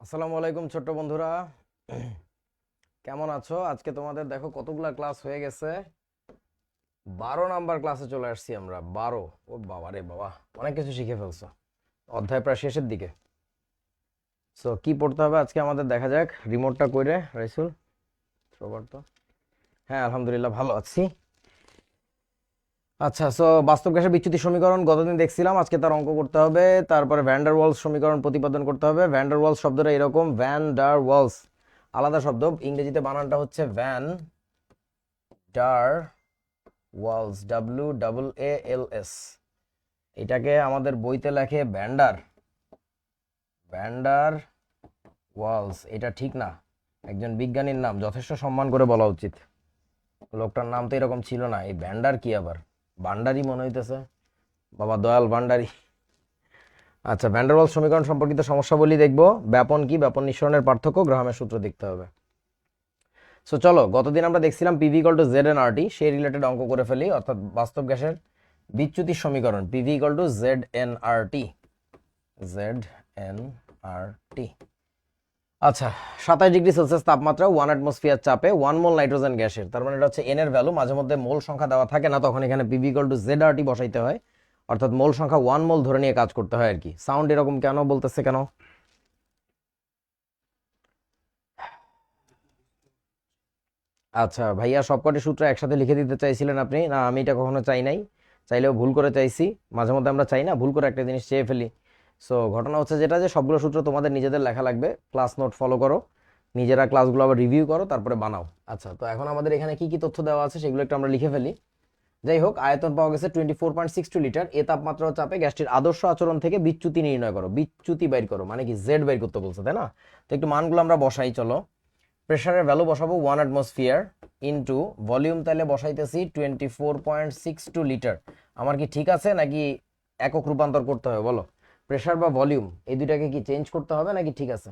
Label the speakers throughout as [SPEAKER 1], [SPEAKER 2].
[SPEAKER 1] আসসালামু আলাইকুম ছোট্ট বন্ধুরা, কেমন আছো? আজকে তোমাদের দেখো কতগুলা ক্লাস হয়ে গেছে। 12 নাম্বার ক্লাসে চলে আসছি আমরা। 12! ও বাবা রে বাবা, অনেক কিছু শিখে ফেলছো। অধ্যায় প্রায় শেষের দিকে। সো কি পড়তে হবে আজকে আমাদের দেখা যাক। রিমোটটা কইরে রাইসুল সবার তো। হ্যাঁ, আলহামদুলিল্লাহ ভালো আছি। আচ্ছা, সো বাস্তব গ্যাসের বিচ্যুতি সমীকরণ গতদিন দেখছিলাম, আজকে তার অঙ্ক করতে হবে। তারপরে ভ্যান্ডার ওয়ালস সমীকরণ প্রতিপাদন করতে হবে। ভ্যান্ডার ওয়ালস শব্দটা এরকম, ভ্যান ডার ওয়ালস আলাদা শব্দ, ইংরেজিতে বানানটা হচ্ছে ভ্যান ডার ওয়ালস, WAALS। এটাকে আমাদের বইতে লেখে ভ্যান্ডার ভ্যান্ডার ওয়ালস। এটা ঠিক না, একজন বিজ্ঞানীর নাম, যথেষ্ট সম্মান করে বলা উচিত। লোকটার নাম তো এরকম ছিল না। এই ভ্যান্ডার কি আবার ভান্ডারি মনে হইতেছে, বাবা দয়াল ভান্ডারি। আচ্ছা, ভ্যান্ডার ওয়ালস সমীকরণ সম্পর্কিত সমস্যাবলী দেখবো। ব্যাপন কি, ব্যাপন নিঃসরণের পার্থক্য, গ্রাহামের সূত্র দেখতে হবে। সো চলো, গতদিন আমরা দেখছিলাম PV equal to Z N R T, সেই রিলেটেড অঙ্ক করে ফেলি। অর্থাৎ বাস্তব গ্যাসের বিচ্যুতির সমীকরণ PV equal to Z N R T. Z N R T. আচ্ছা, 27 ডিগ্রি সেলসিয়াস তাপমাত্রা, 1 অ্যাটমসফিয়ার চাপে 1 মোল নাইট্রোজেন গ্যাসের, তার মানে এটা হচ্ছে এন এর ভ্যালু। মাঝে মধ্যে মোল সংখ্যা দেওয়া থাকে না, তখন এখানে পিভি ইকুয়াল টু জেড আর টি বসাইতে হয়। অর্থাৎ মোল সংখ্যা 1 মোল ধরে নিয়ে কাজ করতে হয় আর কি। সাউন্ড এরকম কেন বলতেছে কেন? আচ্ছা ভাইয়া, সবকটি সূত্র একসাথে লিখে দিতে চাইছিলেন আপনি? না, আমি এটা কখনো চাই নাই, চাইলেও ভুল করে চাইছি। মাঝে মধ্যে আমরা চাই না, ভুল করে একটা জিনিস চেয়ে ফেলি। সো ঘটনা হচ্ছে যেটা, যে সবগুলো সূত্র তোমাদের নিজেদের লেখা লাগবে। ক্লাস নোট ফলো করো, নিজেরা ক্লাসগুলো আবার রিভিউ করো, তারপরে বানাও। আচ্ছা, তো এখন আমাদের এখানে কি কি তথ্য দেওয়া আছে সেগুলো একটু আমরা লিখে ফেলি। যাই হোক, আয়তন পাওয়া গেছে 24.62 লিটার। এ তাপমাত্রা ও চাপে গ্যাসটির আদর্শ আচরণ থেকে বিচ্যুতি নির্ণয় করো। বিচ্যুতি বাইর করো মানে কি, জেড বাইর করতে বলছে, তাই না? তো একটু মানগুলো আমরা বসাই চলো। প্রেসারের ভ্যালু বসাবো 1 অ্যাটমসফিয়ার ইন্টু ভলিউম, তাহলে বসাইতেছি 24.62 লিটার। আমার কি ঠিক আছে নাকি একক রূপান্তর করতে হবে বলো? প্রেসার বা ভলিউম, এই দুইটাকে কি চেঞ্জ করতে হবে নাকি ঠিক আছে?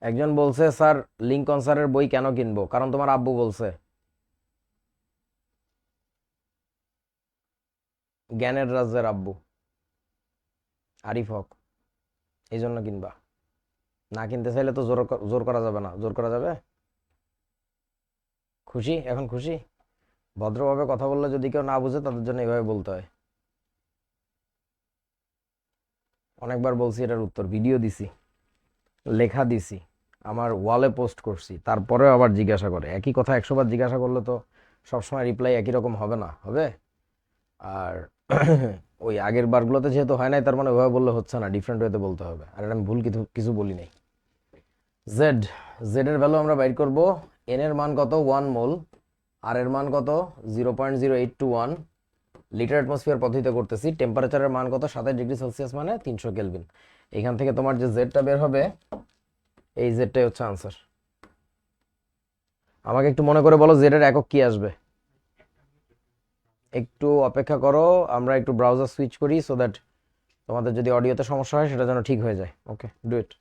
[SPEAKER 1] একজন বলছে স্যার, লিঙ্কন স্যারের বই কেন কিনবো? কারণ তোমার আব্বু বলছে। জ্ঞানের রাজ্যের আব্বু আরিফ হক, এই জন্য কিনবা। না কিনতে চাইলে তো জোর জোর করা যাবে না। জোর করা যাবে? খুশি? এখন খুশি? ভদ্রভাবে কথা বললে যদি কেউ না বুঝে, তাদের জন্য এইভাবে বলতে হয়। অনেকবার বলছি, এটার উত্তর ভিডিও দিছি, লেখা দিছি, আমার ওয়ালে পোস্ট করছি, তারপরেও আবার জিজ্ঞাসা করে। একই কথা 100 বার জিজ্ঞাসা করলে তো সবসময় রিপ্লাই একই রকম হবে না, হবে? আর ওই আগের বারগুলোতে যেহেতু হয় নাই, তার মানে ওইভাবে বললে হচ্ছে না, ডিফারেন্ট ওয়েতে বলতে হবে। আর এটা আমি ভুল কিছু কিছু বলি নাই। জেড, জেড এর ভ্যালু আমরা বাইর করব। এন এর মান কত? 1 মোল। আর এর মান কত? 0.0821 লিটার অ্যাটমসফিয়ার পদ্ধতিতে করতেছি। টেম্পারেচারের মান কত? 27 ডিগ্রি সেলসিয়াস মানে 300 কেলভিন। এখান থেকে তোমার যে জেডটা বের হবে, এই জেডটাই হচ্ছে আনসার। আমাকে একটু মনে করে বলো জেড এর একক কি আসবে। একটু অপেক্ষা করো, আমরা একটু ব্রাউজার সুইচ করি, সো দ্যাট তোমাদের যদি অডিওতে সমস্যা হয় সেটা যেন ঠিক হয়ে যায়। ওকে, ডু ইট।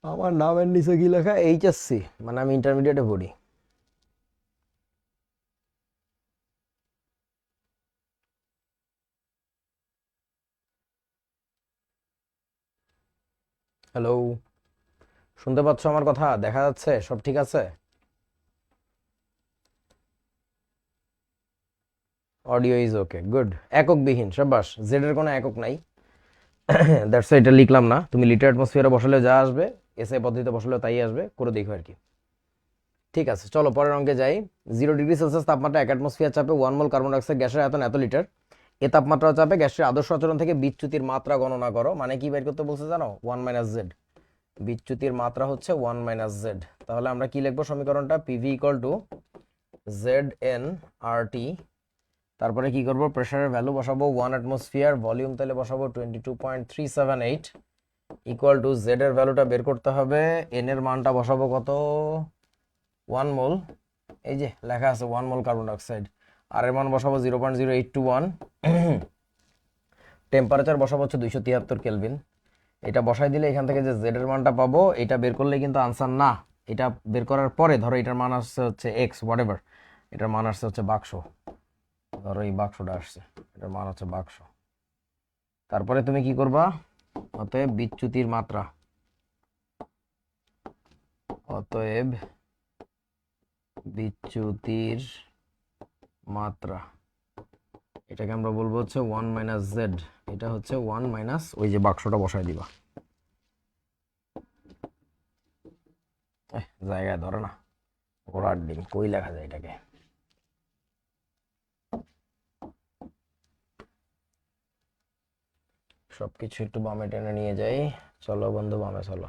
[SPEAKER 1] আমার নামের নিচে কি লেখা? এইচএসসি, মানে আমি ইন্টারমিডিয়েটে পড়ি। হ্যালো, শুনতে পাচ্ছ আমার কথা? দেখা যাচ্ছে? সব ঠিক আছে? Audio is okay, good. এককবিহীন, সাবাস। জেড এর কোনো একক নাই, দ্যাটস এটা লিখলাম না। তুমি লিটার অ্যাটমসফিয়ারে বসালে যা আসবে, এসআই পদ্ধতিতে বসালেও তাই আসবে, করে দেখো আর কি। ঠিক আছে, চলো পরের অঙ্কে যাই। 0 ডিগ্রি সেলসিয়াস তাপমাত্রা, 1 অ্যাটমসফিয়ার চাপে 1 মোল কার্বন ডাইঅক্সাইড গ্যাসের আয়তন এত লিটার। এ তাপমাত্রা চাপে গ্যাসের আদর্শ আচরণ থেকে বিচ্যুতির মাত্রা গণনা করো। মানে কি বের করতে বলছে জানো? 1 - জেড। বিচ্যুতির মাত্রা হচ্ছে 1 - জেড। তাহলে আমরা কি লিখবো সমীকরণটা? PV equal to Z N R T. তারপরে কি করব? প্রেসারের ভ্যালু বসাবো 1 অ্যাটমসফিয়ার, ভলিউম তাহলে বসাবো 22.378 ইকুয়াল টু জেড এর ভ্যালুটা বের করতে হবে। এন এর মানটা বসাবো কত? 1 মোল। এই যে লেখা আছে 1 মোল কার্বন ডাইঅক্সাইড। আর এর মান বসাবো 0.0821, টেম্পারেচার বসাবো হচ্ছে 273 কেলভিন। এটা বসাই দিলে এখান থেকে যে জেড এর মানটা পাবো, এটা বের করলে কিন্তু আনসার না। এটা বের করার পরে ধরো এটার মান আসছে হচ্ছে এক্স হোয়াটএভার, এটার মান আসছে হচ্ছে বাক্স, ধরো এই বাক্সটা আসছে, এটার মান হচ্ছে বাক্স। তারপরে তুমি কি করবা, অতএব বিচ্যুতির মাত্রা, অতএব বিচ্যুতির মাত্রা, এটাকে আমরা বলবো হচ্ছে 1 মাইনাস জেড, এটা হচ্ছে 1 মাইনাস ওই যে বাক্সটা বসাই দিবা। জায়গায় ধরে না, ঘোড়ার ডিম কই লেখা যায় এটাকে। সবকিছু একটু বামে টেনে নিয়ে যাই, চলো বন্ধু বামে চলো,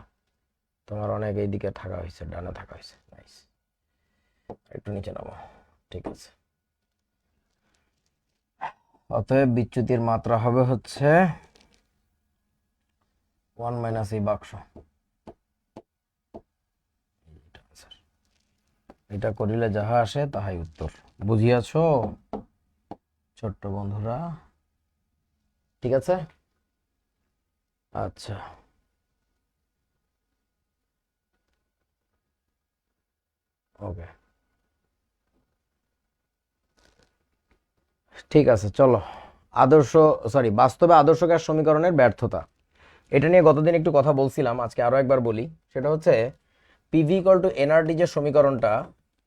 [SPEAKER 1] তোমার অনেক এইদিকে থাকা হয়েছে, ডানে থাকা হয়েছে, নাইস। একটু নিচে নামো, ঠিক আছে। অতএব বিচ্যুতির মাত্রা হবে হচ্ছে 1 মাইনাস এই বাক্স। এটা করিলে যাহা আসে তাহাই উত্তর, বুঝিয়াছো ছোট্ট বন্ধুরা? ঠিক আছে, আচ্ছা। ওকে, ঠিক আছে, চলো। বাস্তবে আদর্শ গ্যাস সমীকরণের ব্যর্থতা, এটা নিয়ে গতদিন একটু কথা বলছিলাম, আজকে আরো একবার বলি। সেটা হচ্ছে পিভি ইকুয়াল টু এনআরটি যে সমীকরণটা,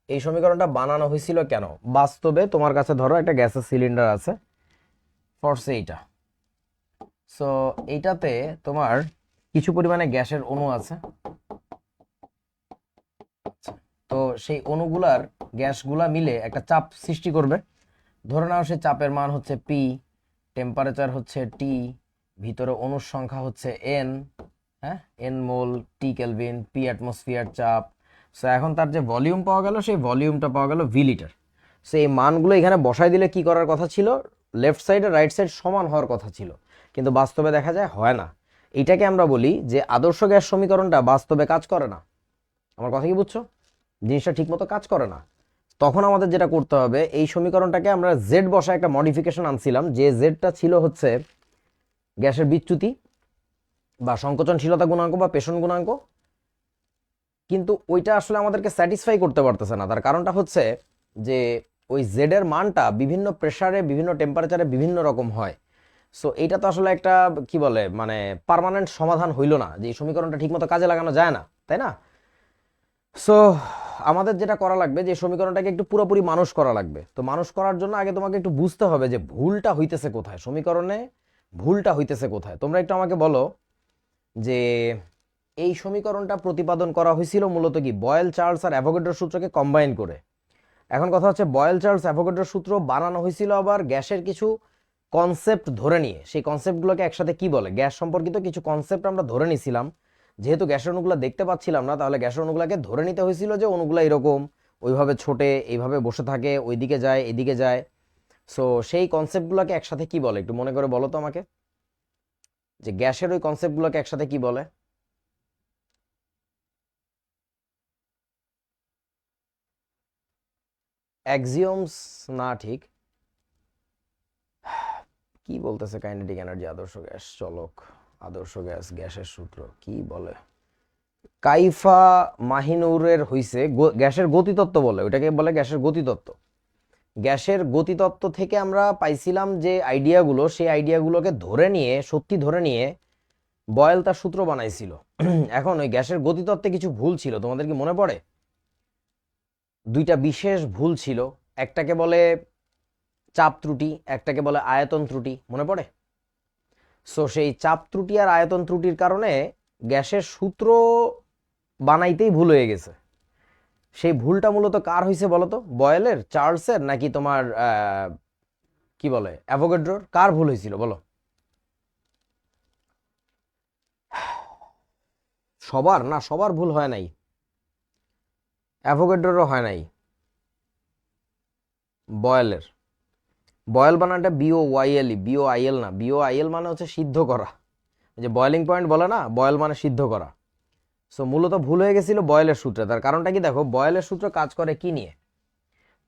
[SPEAKER 1] এই সমীকরণটা বানানো হয়েছিল কেন? বাস্তবে তোমার কাছে ধরো একটা গ্যাসের সিলিন্ডার আছে, ফরসে এইটা, সো এইটাতে তোমার কিছু পরিমাণে গ্যাসের অণু আছে। তো সেই অণুগুলার গ্যাসগুলা মিলে একটা চাপ সৃষ্টি করবে। ধরে নাও সে চাপের মান হচ্ছে পি, টেম্পারেচার হচ্ছে টি, ভিতরে অণুর সংখ্যা হচ্ছে এন, হ্যাঁ, এন মোল, টি কেলভিন, পি অ্যাটমসফিয়ার চাপ। সো এখন তার যে ভলিউম পাওয়া গেল, সেই ভলিউমটা পাওয়া গেল ভি লিটার। সো এই মানগুলো এখানে বসাই দিলে কি করার কথা ছিল, লেফট সাইড আর রাইট সাইড সমান হওয়ার কথা ছিল, কিন্তু বাস্তবে দেখা যায় হয় না। এইটাকে আমরা বলি যে আদর্শ গ্যাস সমীকরণটা বাস্তবে কাজ করে না। আমার কথা কি বুঝছো? জিনিসটা ঠিকমতো কাজ করে না। তখন আমাদের যেটা করতে হবে, এই সমীকরণটাকে আমরা জেড বসায় একটা মডিফিকেশন আনছিলাম, যে জেডটা ছিল হচ্ছে গ্যাসের বিচ্যুতি বা সংকোচনশীলতা গুণাঙ্ক বা পেষণ গুণাঙ্ক, কিন্তু ওইটা আসলে আমাদেরকে স্যাটিসফাই করতে পারতেছে না। তার কারণটা হচ্ছে যে ওই জেড এর মানটা বিভিন্ন প্রেসারে, বিভিন্ন টেম্পারেচারে বিভিন্ন রকম হয়। সো এইটা তো আসলে একটা কি বলে, মানে পার্মানেন্ট সমাধান হইল না, যে এই সমীকরণটা ঠিকমতো কাজে লাগানো যায় না, তাই না? সো আমাদের যেটা করা লাগবে, যে সমীকরণটাকে একটু পুরোপুরি মানুষ করা লাগবে। তো মানুষ করার জন্য আগে তোমাকে একটু বুঝতে হবে যে ভুলটা হইতেছে কোথায়, সমীকরণে ভুলটা হইতেছে কোথায়। তোমরা একটু আমাকে বলো যে এই সমীকরণটা প্রতিপাদন করা হয়েছিল মূলত কি বয়েল, চার্লস আর অ্যাভোগাড্রোর সূত্রকে কম্বাইন করে। এখন কথা হচ্ছে বয়েল, চার্লস, অ্যাভোগাড্রোর সূত্র বানানো হয়েছিল আবার গ্যাসের কিছু কনসেপ্ট ধরে নিয়ে। সেই কনসেপ্টগুলোকে একসাথে কি বলে, গ্যাস সম্পর্কিত কিছু কনসেপ্ট আমরা ধরে নিছিলাম। যেহেতু গ্যাসের অণুগুলো দেখতে পাচ্ছিলাম না, তাহলে গ্যাসের অণুগুলোকে ধরে নিতে হয়েছিল যে অণুগুলো এরকম, ওইভাবে ছোটে, এইভাবে বসে থাকে, ওইদিকে যায়, এদিকে যায়। সো সেই কনসেপ্টগুলোকে একসাথে কি বলে, একটু মনে করে বলো তো আমাকে, যে গ্যাসের ওই কনসেপ্টগুলোকে একসাথে কি বলে? অ্যাক্সিওমস না, ঠিক কি বলতেছে, কাইনেটিক এনার্জি, আদর্শ গ্যাস, চলক, আদর্শ গ্যাস, গ্যাসের সূত্র কি বলে, কাইফা মাহিনুরের হইছে গ্যাসের গতিতত্ত্ব বলে, ওটাকে বলে গ্যাসের গতিতত্ত্ব। গ্যাসের গতিতত্ত্ব থেকে আমরা পাইছিলাম যে আইডিয়াগুলো, সেই আইডিয়াগুলোকে ধরে নিয়ে, সত্যি ধরে নিয়ে বয়েল তার সূত্র বানাইছিল। এখন ওই গ্যাসের গতিতত্ত্বে কিছু ভুল ছিল, তোমাদের কি মনে পড়ে? দুইটা বিশেষ ভুল ছিল, একটাকে বলে চাপ ত্রুটি, একটাকে বলে আয়তন ত্রুটি, মনে পড়ে? সো সেই চাপ ত্রুটি আর আয়তন ত্রুটির কারণে গ্যাসের সূত্র বানাইতেই ভুল হয়ে গেছে। সেই ভুলটা মূলত কার হয়েছে বলো তো, বয়েলের, চার্লসের, নাকি তোমার কি বলে অ্যাভোগাড্রোর? কার ভুল হয়েছিল বলো? সবার না, সবার ভুল হয় নাই, অ্যাভোগাড্রোরও হয় নাই, বয়েলের। বয়েল বানানটা বিও ওয়াইএলই, বিও আইএল না। বিও আইএল মানে হচ্ছে সিদ্ধ করা, যে বয়েলিং পয়েন্ট বলে না, বয়েল মানে সিদ্ধ করা। সো মূলত ভুল হয়ে গেছিল বয়েলের সূত্রে। তার কারণটা কি দেখো, বয়েলের সূত্র কাজ করে কি নিয়ে,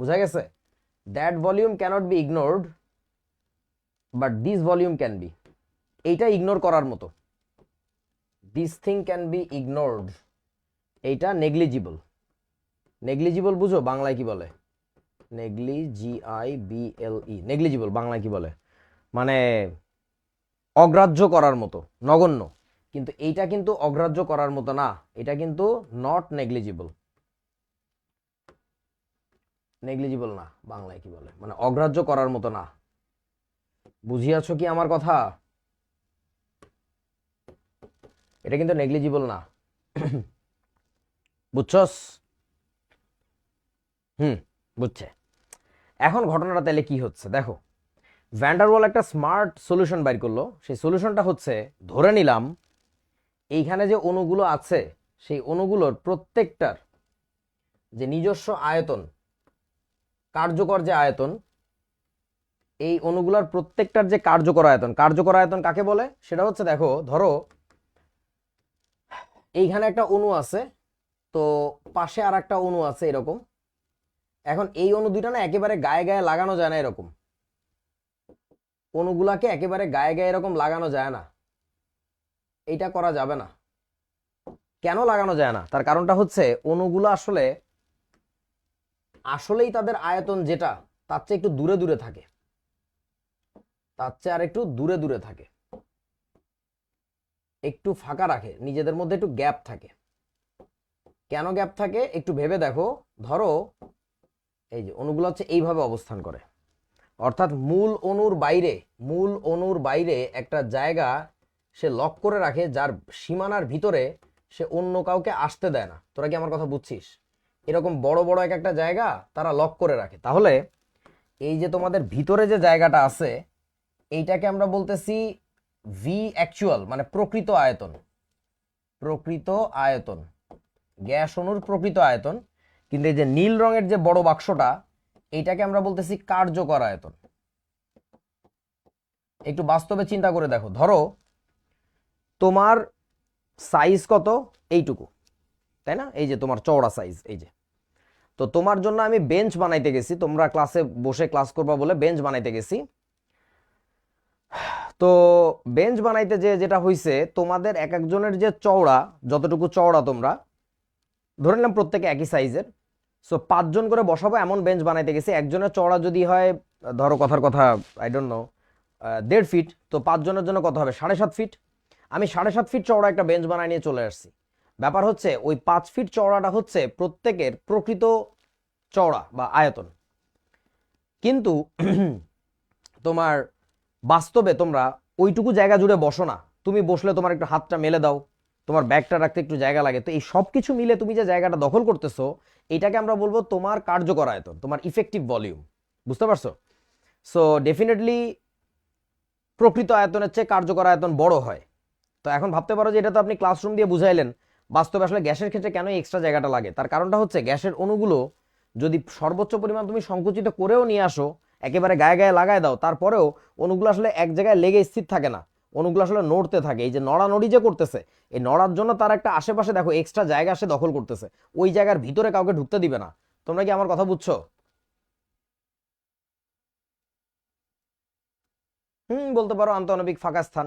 [SPEAKER 1] বুঝা গেছে? That volume cannot be ignored but this volume can be. এইটা ইগনোর করার মতো, this thing can be ignored, এইটা নেগলিজিবল। নেগলিজিবল বুঝো বাংলায় কি বলে? নেগলিজিআইবিএলই, নেগলিজিবল বাংলায় কি বলে? মানে অগ্রাহ্য করার মতো, নগণ্য। কিন্তু এইটা কিন্তু অগ্রাহ্য করার মতো না, এটা কিন্তু নট নেগলিজিবল। নেগলিজিবল না, বাংলায় কি বলে? মানে অগ্রাহ্য করার মতো না। বুঝিয়াছো কি আমার কথা? এটা কিন্তু নেগলিজিবল না। বুঝছস? বুঝছে। এখন ঘটনাটা তাহলে কি হচ্ছে দেখো, ভ্যান্ডারওয়াল একটা স্মার্ট সলিউশন বাইর করলো। সেই সলিউশনটা হচ্ছে, ধরে নিলাম এইখানে যে অণুগুলো আছে সেই অণুগুলোর প্রত্যেকটার যে নিজস্ব আয়তন, কার্যকর যে আয়তন, এই অণুগুলোর প্রত্যেকটার যে কার্যকর আয়তন, কার্যকর আয়তন কাকে বলে? সেটা হচ্ছে, দেখো ধরো এইখানে একটা অণু আছে, তো পাশে আর একটা অণু আছে এরকম। এখন এই অণু দুইটা না একেবারে গায়ে গায়ে লাগানো যায় না, এরকম অণুগুলাকে একেবারে গায়ে গায়ে এরকম লাগানো যায় না, এইটা করা যাবে না। কেন লাগানো যায় না? তার কারণটা হচ্ছে, অণুগুলো আসলেই তাদের আয়তন যেটা, তার চেয়ে একটু দূরে দূরে থাকে, তার চেয়ে আর একটু দূরে দূরে থাকে, একটু ফাঁকা রাখে, নিজেদের মধ্যে একটু গ্যাপ থাকে। কেন গ্যাপ থাকে একটু ভেবে দেখো। ধরো এই যে অণুগুলো হচ্ছে এইভাবে অবস্থান করে, অর্থাৎ মূল অণুর বাইরে একটা জায়গা সে লক করে রাখে, যার সীমানার ভিতরে সে অন্য কাউকে আসতে দেয় না। তোরা কি আমার কথা বুঝছিস? এরকম বড় বড় এক একটা জায়গা তারা লক করে রাখে। তাহলে এই যে তোমাদের ভিতরে যে জায়গাটা আছে, এইটাকে আমরা বলতেছি ভি অ্যাকচুয়াল, মানে প্রকৃত আয়তন। প্রকৃত আয়তন, গ্যাস অণুর প্রকৃত আয়তন। কিন্তু এই যে নীল রঙের যে বড় বাক্সটা, এইটাকে আমরা বলতেছি কার্যকর আয়তন। একটু বাস্তবে চিন্তা করে দেখো, ধরো তোমার সাইজ কত? এইটুকু, তাই না? এই যে তোমার চওড়া সাইজ, এই যে। তো তোমার জন্য আমি বেঞ্চ বানাইতে গেছি, তোমরা ক্লাসে বসে ক্লাস করবা বলে বেঞ্চ বানাইতে গেছি। তো বেঞ্চ বানাইতে যেটা হইছে, তোমাদের এক একজনের যে চওড়া, যতটুকু চওড়া তোমরা ধরে নিলাম প্রত্যেকে একই সাইজের, সো 5 জন করে বসাবো এমন বেঞ্চ বানাইতে গেছি। একজনের চওড়া যদি হয়, ধরো কথার কথা আই ডোন্ট নো 1.5 ফিট, তো 5 জনের জন্য কত হবে? 7.5 ফিট। আমি 7.5 ফিট চওড়া একটা বেঞ্চ বানাই নিয়ে চলে আসছি। ব্যাপার হচ্ছে, ওই 5 ফিট চওড়াটা হচ্ছে প্রত্যেকের প্রকৃত চওড়া বা আয়তন। কিন্তু তোমার বাস্তবে তোমরা ওইটুকু জায়গা জুড়ে বসো না। তুমি বসলে তোমার একটু হাতটা মেলে দাও, তোমার ব্যাগটা রাখতে একটু জায়গা লাগে। তো এই সব কিছু মিলে তুমি যে জায়গাটা দখল করতেছো, এটাকে আমরা বলবো তোমার কার্যকর আয়তন, তোমার ইফেক্টিভ ভলিউম। বুঝতে পারছো? সো ডেফিনেটলি প্রকৃত আয়তনের চেয়ে কার্যকর আয়তন বড় হয়। তো এখন ভাবতে পারো যে এটা তো আপনি ক্লাসরুম দিয়ে বুঝাইলেন, বাস্তবে আসলে গ্যাসের ক্ষেত্রে কেন এক্সট্রা জায়গাটা লাগে? তার কারণটা হচ্ছে, গ্যাসের অণুগুলো যদি সর্বোচ্চ পরিমাণ তুমি সংকুচিত করেও নিয়ে আসো, একেবারে গায়ে গায়ে লাগায় দাও, তারপরেও অণুগুলো আসলে এক জায়গায় লেগে স্থির থাকে না। অণুগুলো আসলে নড়তে থাকে। এই যে নড়ানড়ি যে করতেছে, এই নড়ার জন্য তার একটা আশেপাশে দেখো এক্সট্রা জায়গা সে দখল করতেছে, ওই জায়গার ভিতরে কাউকে ঢুকতে দিবে না। তোমরা কি আমার কথা বুঝছো? বলতে পারো আন্তঃআণবিক ফাঁকা স্থান।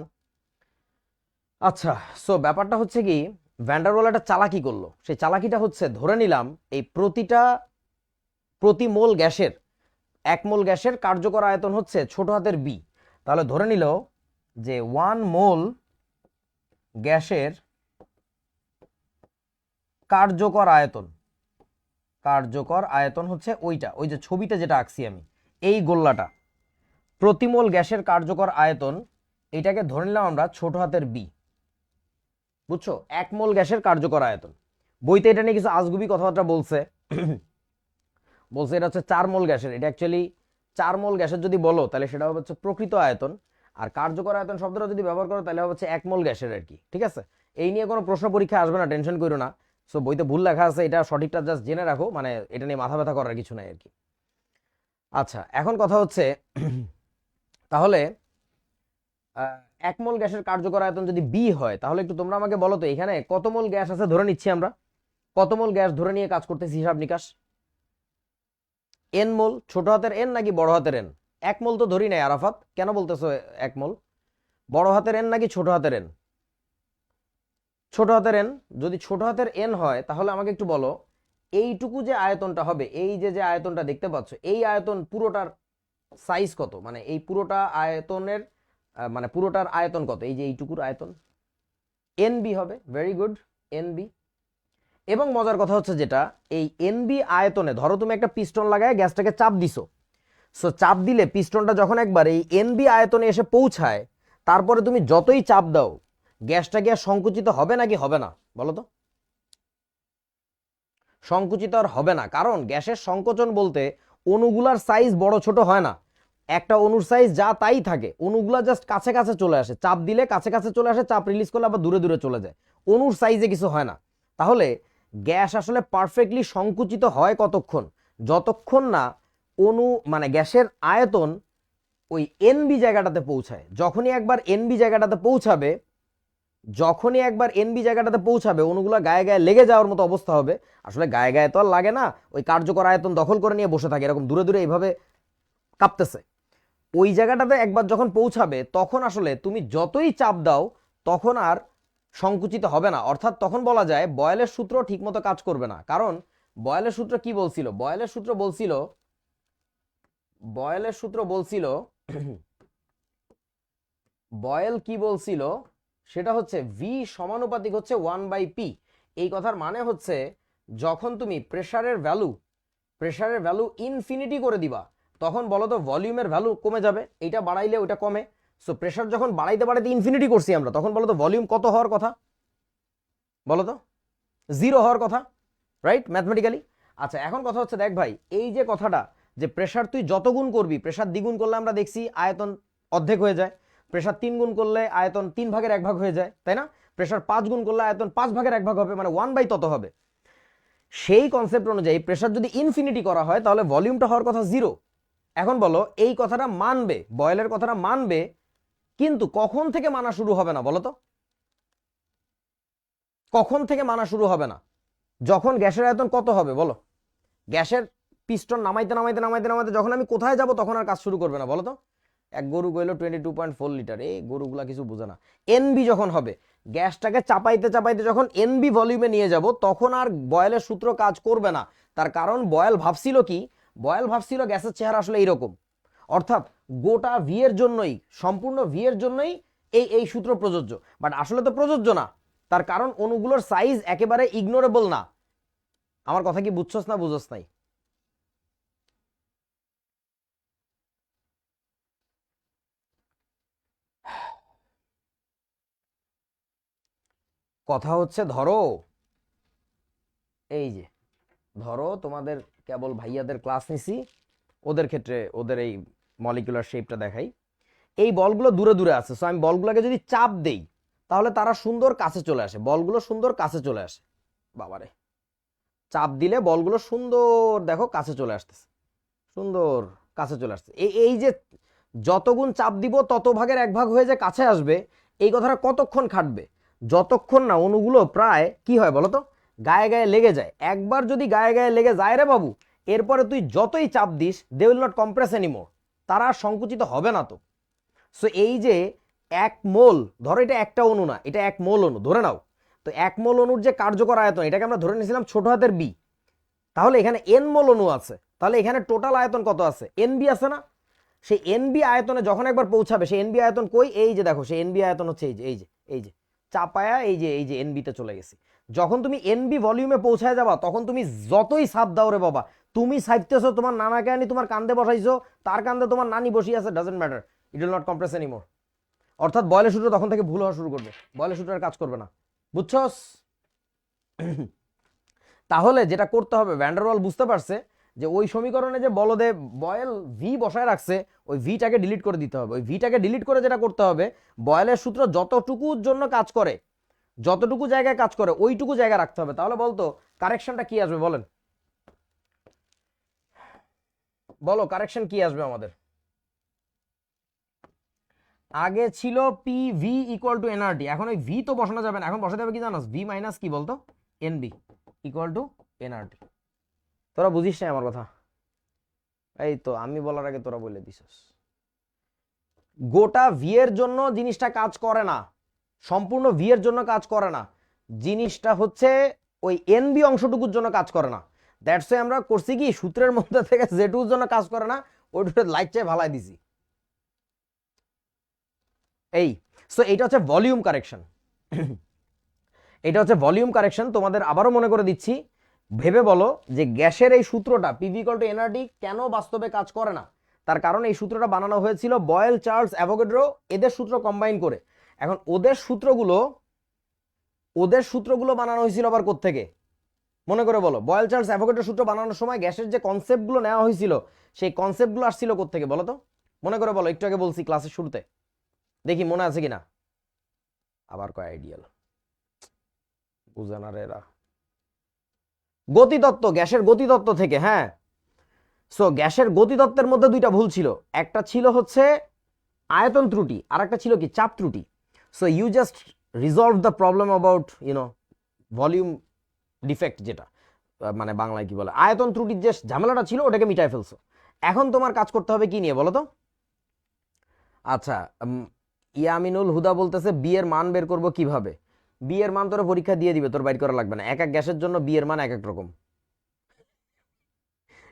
[SPEAKER 1] আচ্ছা, সো ব্যাপারটা হচ্ছে কি, ভ্যান্ডারওয়াল একটা চালাকি করলো। সেই চালাকিটা হচ্ছে, ধরে নিলাম এই প্রতি মোল গ্যাসের, 1 মোল গ্যাসের কার্যকর আয়তন হচ্ছে ছোট হাতের বি। তাহলে ধরে নিল যে 1 মোল গ্যাসের কার্যকর আয়তন হচ্ছে ওইটা, ওই যে ছবিটা যেটা আঁকছি আমি, এই গোল্লাটা। প্রতি মোল গ্যাসের কার্যকর আয়তন, এটাকে ধরে নিলাম আমরা ছোট হাতের বি। বুঝছো? 1 মোল গ্যাসের কার্যকর আয়তন। বইতে এটা নিয়ে কিছু আজগুবি কথাবার্তা বলছে। বলছে এটা হচ্ছে 4 মোল গ্যাসের। এটা অ্যাকচুয়ালি 4 মোল গ্যাসের যদি বলো, তাহলে সেটা হচ্ছে প্রকৃত আয়তন। আর কার্যকর আয়তন শব্দটা যদি ব্যবহার করো, তাহলে হচ্ছে 1 মোল গ্যাসের আর কি। ঠিক আছে? এই নিয়ে কোনো প্রশ্ন পরীক্ষা আসবে না, টেনশন করো না। সো বইতে ভুল লেখা আছে, এটা সঠিকটা জাস্ট জেনে রাখো, মানে এটা নিয়ে মাথা ব্যথা করার কিছু নাই আর কি। আচ্ছা, এখন কথা হচ্ছে, তাহলে 1 মোল গ্যাসের কার্যকর আয়তন যদি বি হয়, তাহলে একটু তোমরা আমাকে বলো তো, এখানে কত মোল গ্যাস আছে ধরে নিচ্ছি আমরা? কত মোল গ্যাস ধরে নিয়ে কাজ করতেছি হিসাব নিকাশ? এন মোল, ছোট হাতের এন নাকি বড় হাতের এন? এক মোল তো ধরি নাই আরাফাত, কেন বলতেছো এক মোল? বড় হাতের এন নাকি ছোট হাতের এন? ছোট হাতের এন। যদি ছোট হাতের এন হয় তাহলে আমাকে একটু বলো, এইটুকু যে আয়তনটা হবে, এই যে যে আয়তনটা দেখতে পাচ্ছ, এই আয়তন পুরোটার সাইজ কত, মানে এই পুরোটা আয়তনের মানে পুরোটার আয়তন কত, এই যে এইটুকুর আয়তন? এনবি হবে। Very good, NB. এবং মজার কথা হচ্ছে যেটা, এই এনবি আয়তনে ধরো তুমি একটা পিস্টন লাগায় গ্যাসটাকে চাপ দিছো, সো চাপ দিলে পিস্টনটা যখন একবার এই এনবি আয়তনে এসে পৌঁছায়, তারপরে তুমি যতই চাপ দাও গ্যাসটা কি আর সংকুচিত হবে নাকি হবে না বলো তো? সংকুচিত আর হবে না, কারণ গ্যাসের সংকোচন বলতে অণুগুলার সাইজ বড় ছোট হয় না, একটা অণুর সাইজ যা তাই থাকে, অণুগুলা জাস্ট কাছে কাছে চলে আসে, চাপ দিলে কাছে কাছে চলে আসে, চাপ রিলিজ করলে আবার দূরে দূরে চলে যায়, অণুর সাইজে কিছু হয় না। তাহলে গ্যাস আসলে পারফেক্টলি সংকুচিত হয় কতক্ষণ? যতক্ষণ না অণু মানে গ্যাসের আয়তন ওই এনবি জায়গাটাতে পৌঁছায়। যখনই একবার এনবি জায়গাটাতে পৌঁছাবে অণুগুলো গায়ে গায়ে লেগে যাওয়ার মতো অবস্থা হবে। আসলে গায়ে গায়ে তো আর লাগে না, ওই কার্যকর আয়তন দখল করে নিয়ে বসে থাকে, এরকম দূরে দূরে এইভাবে কাঁপতেছে। ওই জায়গাটাতে একবার যখন পৌঁছাবে তখন আসলে তুমি যতই চাপ দাও তখন আর সংকুচিত হবে না, অর্থাৎ তখন বলা যায় বয়েলের সূত্র ঠিকমতো কাজ করবে না। কারণ বয়েলের সূত্র কি বলছিল? বয়েল কি বলছিল সেটা হচ্ছে ভি সমানুপাতিক হচ্ছে 1/p। এই কথার মানে হচ্ছে যখন তুমি প্রেসারের ভ্যালু ইনফিনিটি করে দিবা তখন বলো তো ভলিউমের ভ্যালু কমে যাবে, এইটা বাড়াইলে ওইটা কমে। সো প্রেসার যখন বাড়াইতে বাড়াইতে ইনফিনিটি করছি আমরা, তখন বলো তো ভলিউম কত হওয়ার কথা? বলো তো? 0 হওয়ার কথা, রাইট, ম্যাথমেটিক্যালি। আচ্ছা এখন কথা হচ্ছে দেখ ভাই, এই যে কথাটা যে প্রেসার তুই যত গুণ করবি, প্রেসার দ্বিগুণ করলে আমরা দেখছি আয়তন অর্ধেক হয়ে যায়, প্রেসার 3 গুণ করলে আয়তন 3/1 হয়ে যায়, তাই না? প্রেসার 5 গুণ করলে আয়তন 5/1 হবে, মানে 1/তত হবে। সেই কনসেপ্ট অনুযায়ী প্রেসার যদি ইনফিনিটি করা হয় তাহলে ভলিউমটা হওয়ার কথা 0। এখন বলো এই কথাটা মানবে, বয়েলের কথাটা মানবে, কিন্তু কখন থেকে মানা শুরু হবে না বলো তো? কখন থেকে মানা শুরু হবে না? যখন গ্যাসের আয়তন কত হবে বলো? গ্যাসের পিস্টন নামাইতে নামাইতে নামাইতে নামাইতে যখন আমি কোথায় যাব তখন আর কাজ শুরু করবে না বলো তো? এক গরু গইলো 22.4 লিটার, এই গরুগুলা কিছু বোঝে না। এনবি যখন হবে, গ্যাসটাকে চাপাইতে চাপাইতে যখন এনবি ভলিউমে নিয়ে যাব তখন আর বয়েলের সূত্র কাজ করবে না। তার কারণ বয়েল ভাবছিল কি? বয়েল ভাবছিল গ্যাসের চেহারা আসলে এইরকম, অর্থাৎ গোটা ভি এর জন্যই, সম্পূর্ণ ভি এর জন্যই এই এই সূত্র প্রযোজ্য। বাট আসলে তো প্রযোজ্য না, তার কারণ অণুগুলোর সাইজ একেবারে ইগনোরেবল না। আমার কথা কি বুঝছস না বুঝছস নাই? কথা হচ্ছে ধরো, এই যে ধরো তোমাদের কেবল ভাইয়াদের ক্লাস নিছি, ওদের ক্ষেত্রে ওদের এই মলিকুলার শেপটা দেখাই। এই বলগুলো দূরে দূরে আছে, সো আমি বলগুলোকে যদি চাপ দেই তাহলে তারা সুন্দর কাছে চলে আসে, বলগুলো সুন্দর কাছে চলে আসে। বাবারে, চাপ দিলে বলগুলো সুন্দর দেখো কাছে চলে আসতেছে, সুন্দর কাছে চলে আসছে। এই যে যত গুণ চাপ দিব তত ভাগের 1 ভাগ হয়ে যে কাছে আসবে, এই কথাটা কতক্ষণ খাটবে? যতক্ষণ না অণুগুলো প্রায় কি হয় বলতো, গায়ে গায়ে লেগে যায়। একবার যদি গায়ে গায়ে লেগে যায় রে বাবু, এরপরে তুই যতই চাপ দিস they will not compress anymore, তারা সংকুচিত হবে না তো। সো এই যে 1 মোল, ধরো এটা একটা অণু না, এটা 1 মোল অণু ধরে নাও, তো 1 মোল অণুর যে কার্যকর আয়তন এটাকে আমরা ধরে নিয়েছিলাম ছোট হাতের বি, তাহলে এখানে এন মোল অণু আছে, তাহলে এখানে টোটাল আয়তন কত আছে? এনবি আছে না? সেই এনবি আয়তনে যখন একবার পৌঁছাবে, সেই এনবি আয়তন কই? এই যে দেখো, সেই এনবি আয়তন হচ্ছে এই যে চাপায়া এই যে এনবিতে চলে গেছি। যখন তুমি এনবি ভলিউমে পৌঁছায় যাবা তখন তুমি যতই সাপ দাও রে বাবা, তুমি সাইতেছো তোমার নানাকে আনি তোমার কান্দে বসাইছো, তার কান্দে তোমার নানি বসিয়ে আছে, doesn't matter, it will not compress anymore. অর্থাৎ বয়লের সূত্র তখন থেকে ভুল হওয়া শুরু করবে, বয়লের সূত্র আর কাজ করবে না, বুঝছস? তাহলে যেটা করতে হবে, ভ্যান্ডারওয়াল বুঝতে পারছে যে ওই সমীকরণে যে বলদে বয়েল ভি বসায় রাখছে, ওই ভিটাকে ডিলিট করে দিতে হবে। ওই ভিটাকে ডিলিট করে যেটা করতে হবে, বয়েলের সূত্র যতটুকুর জন্য কাজ করে, যতটুকু জায়গায় কাজ করে ওইটুকু জায়গা রাখতে হবে। তাহলে বলতো কারেকশনটা কি আসবে বলেন? বলো কারেকশন কি আসবে আমাদের? আগে ছিল P V equal to nRT, এখন ওই ভি তো বসানো যাবে না, এখন বসাতে হবে কি জানাস? ভি মাইনাস কি বলতো, এনবি ইকুয়াল টু এনআরটি। তোরা বুঝিস না আমার কথা? এই তো আমি বলার আগে তোরা বলে দিছস। গোটা ভি এর জন্য জিনিসটা কাজ করে না, সম্পূর্ণ ভি এর জন্য কাজ করে না, জিনিসটা হচ্ছে ওই এনবি অংশটুকুর জন্য কাজ করে না। দ্যাটস ওয়াই আমরা করছি কি, সূত্রের মধ্যে থেকে যেটুকুর জন্য কাজ করে না ওইটুকু লাইট চাই ভালাই দিছি। এই সো এটা হচ্ছে ভলিউম কারেকশন। এটা হচ্ছে ভলিউম কারেকশন। তোমাদের আবারও মনে করে দিচ্ছি, ভেবে বলো যে গ্যাসের এই সূত্রটা পিভি ইকুয়াল টু এনআরটি কেন বাস্তবে কাজ করে না। তার কারণ এই সূত্রটা বানানো হয়েছিল বয়েল, চার্লস, অ্যাভোগাড্রো এদের সূত্র কম্বাইন করে। এখন ওদের সূত্রগুলো বানানো হয়েছিল আবার কোত্থেকে মনে করে বলো। বয়েল, চার্লস, অ্যাভোগাড্রো সূত্র বানানোর সময় গ্যাসের যে কনসেপ্টগুলো নেওয়া হয়েছিল সেই কনসেপ্টগুলো আসছিল কোত্থেকে বলো তো, মনে করে বলো। একটু আগে বলছি ক্লাসের শুরুতে, দেখি মনে আছে কিনা। আবার কয় আইডিয়াল বুঝে না রে এরা। গতিতত্ত্ব, গ্যাসের গতিতত্ত্ব থেকে। হ্যাঁ, সো গ্যাসের গতিতত্ত্বের মধ্যে দুইটা ভুল ছিল। একটা ছিল হচ্ছে আয়তন ত্রুটি, আর একটা ছিল কি চাপ ত্রুটি। So you just resolve the problem about volume defect, যেটা মানে বাংলায় কি বলে আয়তন ত্রুটির যে ঝামেলাটা ছিল ওটাকে মিটাই ফেলছো। এখন তোমার কাজ করতে হবে কি নিয়ে বলো তো। আচ্ছা, ইয়ামিনুল হুদা বলতেছে বি এর মান বের করবো কিভাবে। বি এর মান তোর পরীক্ষা দিয়ে দিবে, তোর বাইর করা লাগবে না। এক এক গ্যাসের জন্য বি এর মান এক এক রকম।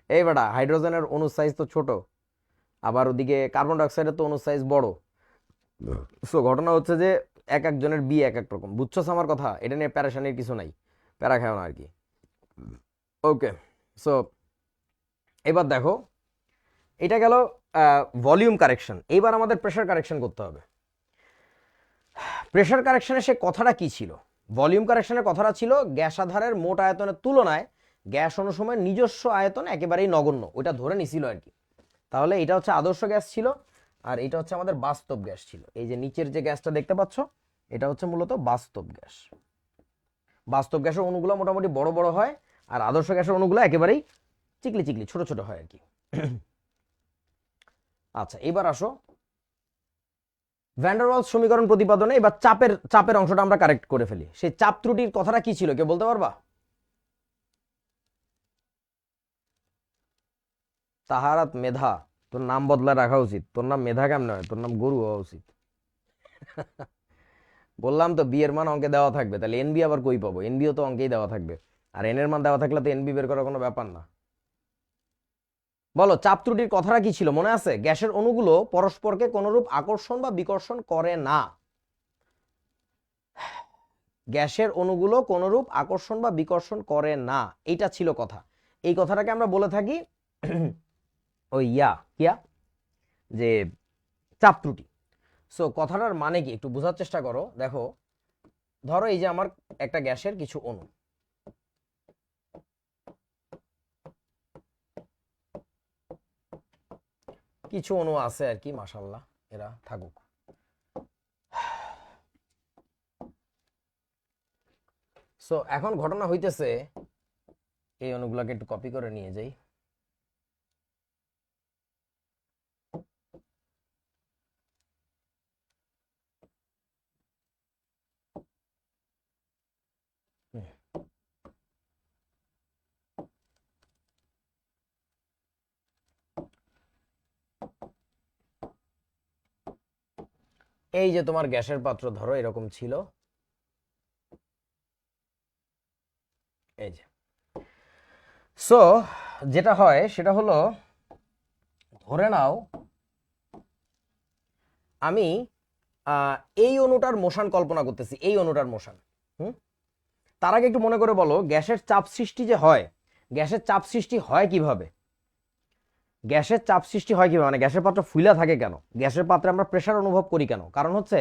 [SPEAKER 1] এই বেটা, হাইড্রোজেনের অণু সাইজ তো ছোট, আবার ওদিকে কার্বন ডাইঅক্সাইডের তো অণু সাইজ বড়। সো ঘটনা হচ্ছে যে এক একজনের বি এক এক রকম। বুঝছস আমার কথা? এটা নিয়ে প্যারাশানির কিছু নাই, প্যারা খাও না আর কি। ওকে, সো এবার দেখো, এটা গেল ভলিউম কারেকশন। এইবার আমাদের প্রেশার কারেকশন করতে হবে। প্রেশার কারেকশনের সে কথাটা কি ছিল? ভলিউম কারেকশনের কথাটা ছিল গ্যাস আধারের মোট আয়তনের তুলনায় গ্যাস অনুসময়ের নিজস্ব আয়তন একেবারেই নগণ্য, ওইটা ধরে নিছিল আর কি। তাহলে এটা হচ্ছে আদর্শ গ্যাস ছিল, আর এটা হচ্ছে আমাদের বাস্তব গ্যাস ছিল। এই যে নিচের যে গ্যাসটা দেখতে পাচ্ছ এটা হচ্ছে মূলত বাস্তব গ্যাস। বাস্তব গ্যাসের অণুগুলো মোটামুটি বড় বড় হয়, আর আদর্শ গ্যাসের অণুগুলো একেবারেই চিকলি চিকলি ছোট ছোট হয় আর কি। আচ্ছা, এবার আসো ভ্যান ডার ওয়ালস সমীকরণ প্রতিপাদনে। এবার চাপের অংশটা আমরা কারেক্ট করে ফেলি। সেই চাপ ত্রুটির কথাটা কি ছিল কেউ বলতে পারবা? তাহারাত মেধা, তোর নাম বদলা রাখা উচিত। তোর নাম মেধা কেমন হয়? তোর নাম গরু হওয়া উচিত। বললাম তো বি এর মান অঙ্কে দেওয়া থাকবে, তাহলে এনবি আবার কই পাবো? এনবিও তো অঙ্কেই দেওয়া থাকবে, আর এন এর মান দেওয়া থাকলে তো এনবি বের করার কোনো ব্যাপার না। বলো চাপ ত্রুটির কথাটা কি ছিল মনে আছে? গ্যাসের অণুগুলো পরস্পরকে কোনরূপ আকর্ষণ বা বিকর্ষণ করে না। গ্যাসের অণুগুলো কোনরূপ আকর্ষণ বা বিকর্ষণ করে না, এইটা ছিল কথা। এই কথাটাকে আমরা বলে থাকি ওই কিয়া যে চাপ ত্রুটি। সো কথাটার মানে কি একটু বোঝার চেষ্টা করো। দেখো, ধরো এই যে আমার একটা গ্যাসের কিছু অণু, কিছু অণু আছে আর কি, মাশাআল্লাহ এরা থাকুক। সো এখন ঘটনা হইতেছে, এই অণুগুলোকে একটু কপি করে নিয়ে যাই। এই যে তোমার গ্যাসের পাত্র ধরো এরকম ছিল, এই যে। সো যেটা হয় সেটা হলো, ধরে নাও আমি এই অণুটার মোশন কল্পনা করতেছি, এই অণুটার মোশন। তার আগে একটু মনে করে বলো, গ্যাসের চাপ সৃষ্টি যে হয়, গ্যাসের চাপ সৃষ্টি হয় কিভাবে? গ্যাসের চাপ সৃষ্টি হয় কিভাবে মানে গ্যাসের পাত্র ফুলা থাকে কেন? গ্যাসের পাত্রে আমরা প্রেসার অনুভব করি কেন? কারণ হচ্ছে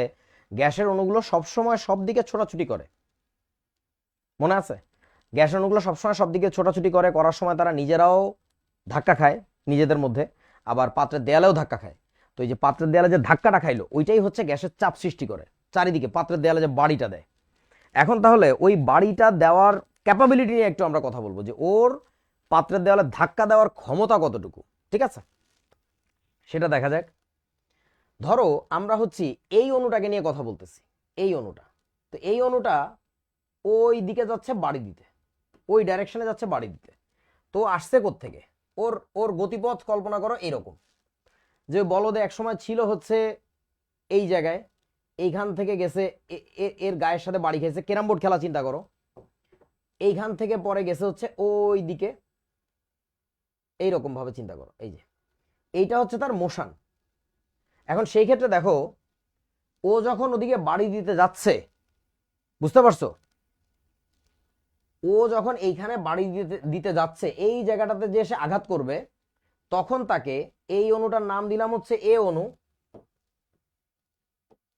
[SPEAKER 1] গ্যাসের অণুগুলো সবসময় সব দিকে ছোটাছুটি করে, মনে আছে? গ্যাসের অণুগুলো সবসময় সব দিকে ছোটাছুটি করে, করার সময় তারা নিজেরাও ধাক্কা খায় নিজেদের মধ্যে, আবার পাত্রের দেয়ালেও ধাক্কা খায়। তো এই যে পাত্রের দেয়ালে যে ধাক্কাটা খাইলো ওইটাই হচ্ছে গ্যাসের চাপ সৃষ্টি করে চারিদিকে, পাত্রের দেয়ালে যে বাড়িটা দেয়। এখন তাহলে ওই বাড়িটা দেওয়ার ক্যাপাবিলিটি নিয়ে একটু আমরা কথা বলবো, যে ওর পাত্রের দেওয়ালে ধাক্কা দেওয়ার ক্ষমতা কতটুকু, ঠিক আছে? সেটা দেখা যাক। ধরো আমরা হচ্ছি এই অণুটাকে নিয়ে কথা বলতেছি, এই অণুটা। তো এই অণুটা ওই দিকে যাচ্ছে বাড়ি দিতে, ওই ডাইরেকশনে যাচ্ছে বাড়ি দিতে। তো আসছে কোত্থেকে? ওর ওর গতিপথ কল্পনা করো এরকম, যে বলদে এক সময় ছিল হচ্ছে এই জায়গায়, এইখান থেকে গেছে এর গায়ের সাথে বাড়ি খেয়েছে, ক্যারাম বোর্ড খেলা চিন্তা করো, এইখান থেকে পরে গেছে হচ্ছে ওই দিকে, এইরকম ভাবে চিন্তা করো, এই যে এইটা হচ্ছে তার মোশন। এখন সেই ক্ষেত্রে দেখো ও যখন ওদিকে বাড়ি দিতে যাচ্ছে, বুঝতে পারছো, ও যখন এইখানে বাড়ি দিতে দিতে যাচ্ছে এই জায়গাটাতে যে এসে আঘাত করবে, তখন তাকে এই অণুটার নাম দিলাম হচ্ছে এ অণু,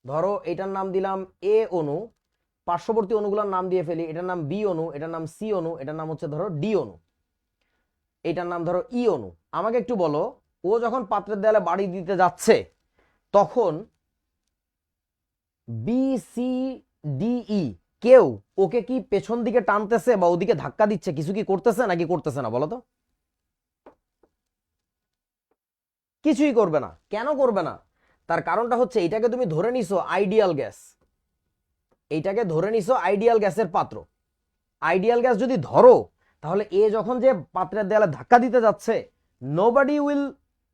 [SPEAKER 1] ধরো এটার নাম দিলাম এ অণু, পার্শ্ববর্তী অণুগুলোর নাম দিয়ে ফেলি, এটার নাম বি অণু, এটার নাম সি অণু, এটার নাম হচ্ছে ধরো ডি অণু, এটার নাম ধরো ই অণু। আমাকে একটু বলো, ও যখন পাত্রের দেয়ালে বাড়ি দিতে যাচ্ছে তখন বি সি ডি ই কেউ ওকে কি পেছন দিকে টানতেছে বা ওদিকে ধাক্কা দিচ্ছে, কিছু কি করতেছে নাকি করতেছে না বলো তো? কিছুই করবে না। কেন করবে না? তার কারণটা হচ্ছে এটাকে তুমি ধরে নিছো আইডিয়াল গ্যাস, এইটাকে ধরে নিছো আইডিয়াল গ্যাসের পাত্র। আইডিয়াল গ্যাস যদি ধরো, তাহলে এ যখন যে পাত্রের দেয়ালে ধাক্কা দিতে যাচ্ছে, nobody will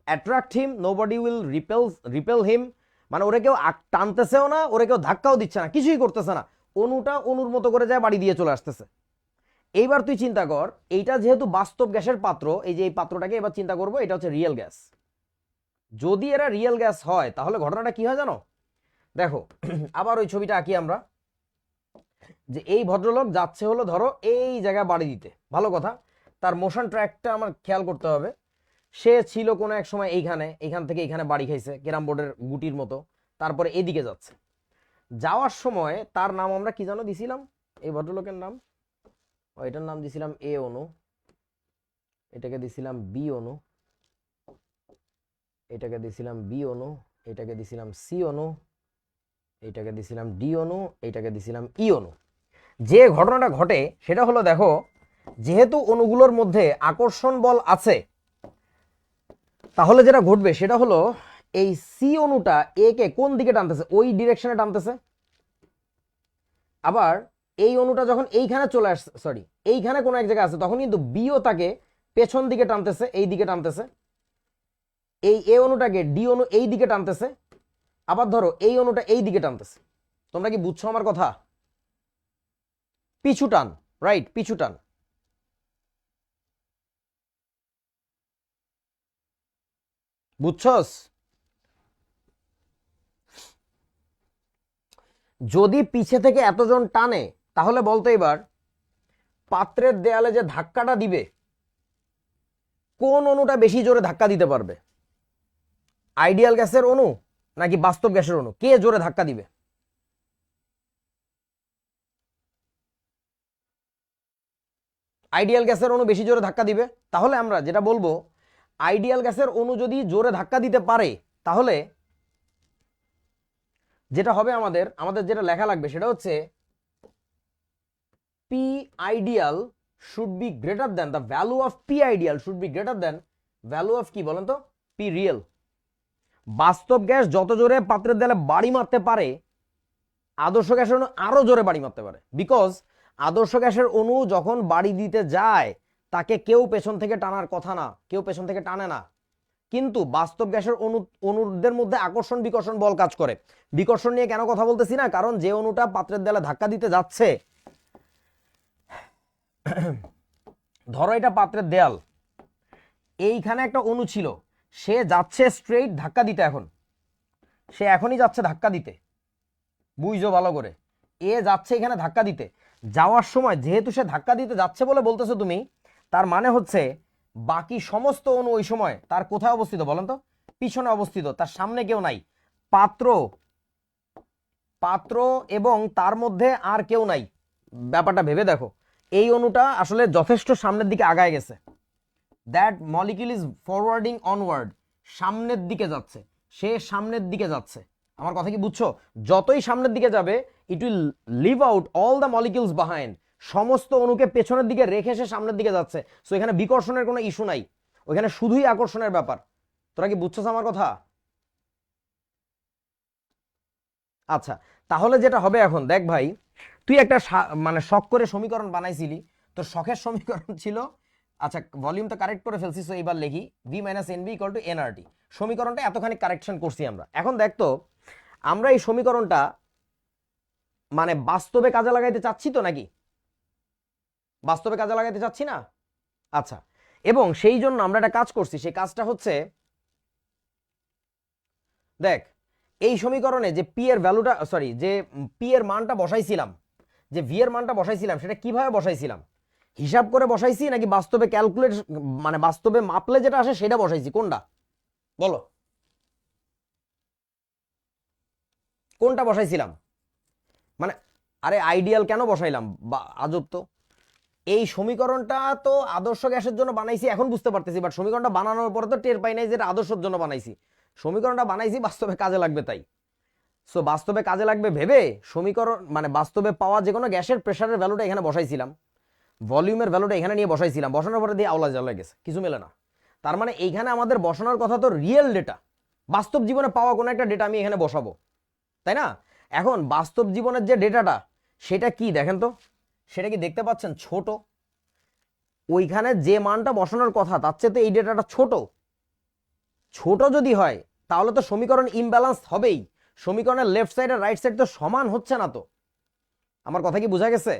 [SPEAKER 1] attract him, nobody will repel him, মানে ওরে কেউ টানতেছেও না, ওরে কেউ ধাক্কাও দিচ্ছে না, কিছুই করতেছে না, অণুটা অণুর মতো করে যায় বাড়ি দিয়ে চলে আসতেছে। এইবার তুই চিন্তা কর, এইটা যেহেতু বাস্তব গ্যাসের পাত্র, এই যে এই পাত্রটাকে এবার চিন্তা করবো এটা হচ্ছে রিয়েল গ্যাস। যদি এরা রিয়েল গ্যাস হয় তাহলে ঘটনাটা কি হয় জানো? দেখো আবার ওই ছবিটা আঁকি আমরা, যে এই ভদ্রলোক যাচ্ছে হলো ধরো এই জায়গায় বাড়ি দিতে, ভালো কথা, তার মোশন ট্র্যাকটা আমার খেয়াল করতে হবে। সে ছিল কোনো এক সময় এইখানে, এইখান থেকে এইখানে বাড়ি খাইছে ক্যারাম বোর্ডের গুটির মতো, তারপরে এদিকে যাচ্ছে। যাওয়ার সময় তার নাম আমরা কি জানো দিছিলাম, এই ভদ্রলোকের নাম, এটার নাম দিছিলাম এ অণু, এটাকে দিছিলাম বি অণু, এটাকে দিছিলাম বি অণু, এটাকে দিছিলাম সি অণু, এইটাকে দিছিলাম ডি অণু, এইটাকে দিছিলাম ই অণু। যে ঘটনাটা ঘটে সেটা হলো, দেখো যেহেতু অণুগুলোর মধ্যে আকর্ষণ বল আছে, তাহলে যেটা ঘটবে সেটা হলো এই সি অণুটা এ কে কোন দিকে টানতেছে, ওই ডিরেকশনে টানতেছে। আবার এই অণুটা যখন এইখানে চলে আসছে, সরি এইখানে কোনো এক জায়গায় আছে, তখন কিন্তু বিও তাকে পেছন দিকে টানতেছে, এই দিকে টানতেছে। এই এ অণুটাকে ডি অণু এই দিকে টানতেছে, আবার ধরো এই অণুটা এই দিকে টানতেছে। তোমরা কি বুঝছো আমার কথা? পিছু টান, রাইট, পিছু টান। বুঝছস? যদি পিছে থেকে এতজন টানে, তাহলে বলতো এবার পাত্রের দেয়ালে যে ধাক্কাটা দিবে, কোন অণুটা বেশি জোরে ধাক্কা দিতে পারবে? আইডিয়াল গ্যাসের অণু নাকি বাস্তব গ্যাসের অণু? কে জোরে ধাক্কা দিবে? আইডিয়াল গ্যাসের অণু বেশি জোরে ধাক্কা দিবে। তাহলে আমরা যেটা বলবো, আইডিয়াল গ্যাসের অণু যদি জোরে ধাক্কা দিতে পারে, তাহলে যেটা হবে আমাদের আমাদের যেটা লেখা লাগবে সেটা হচ্ছে P ideal should be greater than, the value of P ideal should be greater than value of কি বলেন তো, পি রিয়েল। বাস্তব গ্যাস যত জোরে পাত্রের দেয়ালে বাড়ি মারতে পারে, আদর্শ গ্যাসের অণু আরো জোরে বাড়ি মারতে পারে। বিকজ আদর্শ গ্যাসের অণু যখন বাড়ি দিতে যায়, তাকে কেউ পেছন থেকে টানার কথা না, কেউ পেছন থেকে টানে না। কিন্তু বাস্তব গ্যাসের অণুদের মধ্যে আকর্ষণ বিকর্ষণ বল কাজ করে। বিকর্ষণ নিয়ে কেন কথা বলতেছি না, কারণ যে অণুটা পাত্রের দেয়ালে ধাক্কা দিতে যাচ্ছে, ধরো এটা পাত্রের দেয়াল, এইখানে একটা অণু ছিল, সে যাচ্ছে স্ট্রেইট ধাক্কা দিতে, এখন সে এখনই যাচ্ছে ধাক্কা দিতে, বুঝছো ভালো করে, এ যাচ্ছে এখানে ধাক্কা দিতে। যাওয়ার সময় যেহেতু সে ধাক্কা দিতে যাচ্ছে বলে বলতেছো তুমি, তার মানে হচ্ছে বাকি সমস্ত অণু ওই সময় তার কোথায় অবস্থিত বলেন তো? পিছনে অবস্থিত, তার সামনে কেউ নাই। পাত্র পাত্র এবং তার মধ্যে আর কেউ নাই। ব্যাপারটা ভেবে দেখো, এই অণুটা আসলে যথেষ্ট সামনের দিকে আগায় গেছে, that molecule is forwarding onward, সামনের দিকে যাচ্ছে, সে সামনের দিকে যাচ্ছে। আমার কথা কি বুঝছো? যতই সামনের দিকে যাবে, it will leave out all the molecules behind, সমস্ত অণুকে পেছনের দিকে রেখে সে সামনের দিকে যাচ্ছে। সো এখানে বিকর্ষণের কোনো ইস্যু নাই, ওইখানে শুধুই আকর্ষণের ব্যাপার। তোরা কি বুঝছস আমার কথা? আচ্ছা, তাহলে যেটা হবে এখন দেখ ভাই, তুই একটা মানে শখ করে সমীকরণ বানাইছিলি, তোর শখের সমীকরণ ছিল আচ্ছা ভলিউম তো কারেক্ট করে ফেলছি, সো এবার লিখি V minus N B equal to NRT. সমীকরণটা এতখানি কারেকশন করছি আমরা। এখন দেখতো আমরা এই সমীকরণটা মানে বাস্তবে কাজে লাগাইতে চাচ্ছি তো নাকি? বাস্তবে কাজে লাগাইতে চাচ্ছি না? আচ্ছা, এবং সেই জন্য আমরা একটা কাজ করছি, সেই কাজটা হচ্ছে দেখ এই সমীকরণে যে পি এর ভ্যালুটা সরি যে পি এর মানটা বসাইছিলাম, যে ভি এর মানটা বসাইছিলাম, সেটা কিভাবে বসাইছিলাম? হিসাব করে বসাইছি নাকি বাস্তবে ক্যালকুলেট মানে বাস্তবে মাপলে যেটা আসে সেটা বসাইছি? কোনটা বলো, কোনটা বসাইছিলাম? মানে আরে আইডিয়াল কেন বসাইলাম? আজব তো। এই সমীকরণটা তো আদর্শ গ্যাসের জন্য বানাইছি এখন বুঝতে পারতেছি, বাট সমীকরণটা বানানোর পরে তো টের পাই নাই যে এটা আদর্শের জন্য বানাইছি। সমীকরণটা বানাইছি বাস্তবে কাজে লাগবে তাই। সো বাস্তবে কাজে লাগবে ভেবে সমীকরণ মানে বাস্তবে পাওয়া যে কোনো গ্যাসের প্রেসারের ভ্যালুটা এখানে বসাইছিলাম, ভলিউমের ভ্যালুটা এখানে নিয়ে বসাইছিলাম, বসানোর পরে দিয়ে আওলা জ্বালা গেছে, কিছু মেলে না। তার মানে এইখানে আমাদের বসানোর কথা তো রিয়েল ডেটা, বাস্তব জীবনে পাওয়া কোনো একটা ডেটা আমি এখানে বসাবো, তাই না? এখন বাস্তব জীবনের যে ডেটাটা সেটা কি দেখেন তো, সেটা কি দেখতে পাচ্ছেন? ছোট। ওইখানে যে মানটা বসানোর কথা তার চেয়ে তো এই ডেটাটা ছোট। ছোট যদি হয় তাহলে তো সমীকরণ ইমব্যালেন্স হবেই, সমীকরণের লেফট সাইড আর রাইট সাইড তো সমান হচ্ছে না। তো আমার কথা কি বোঝা গেছে?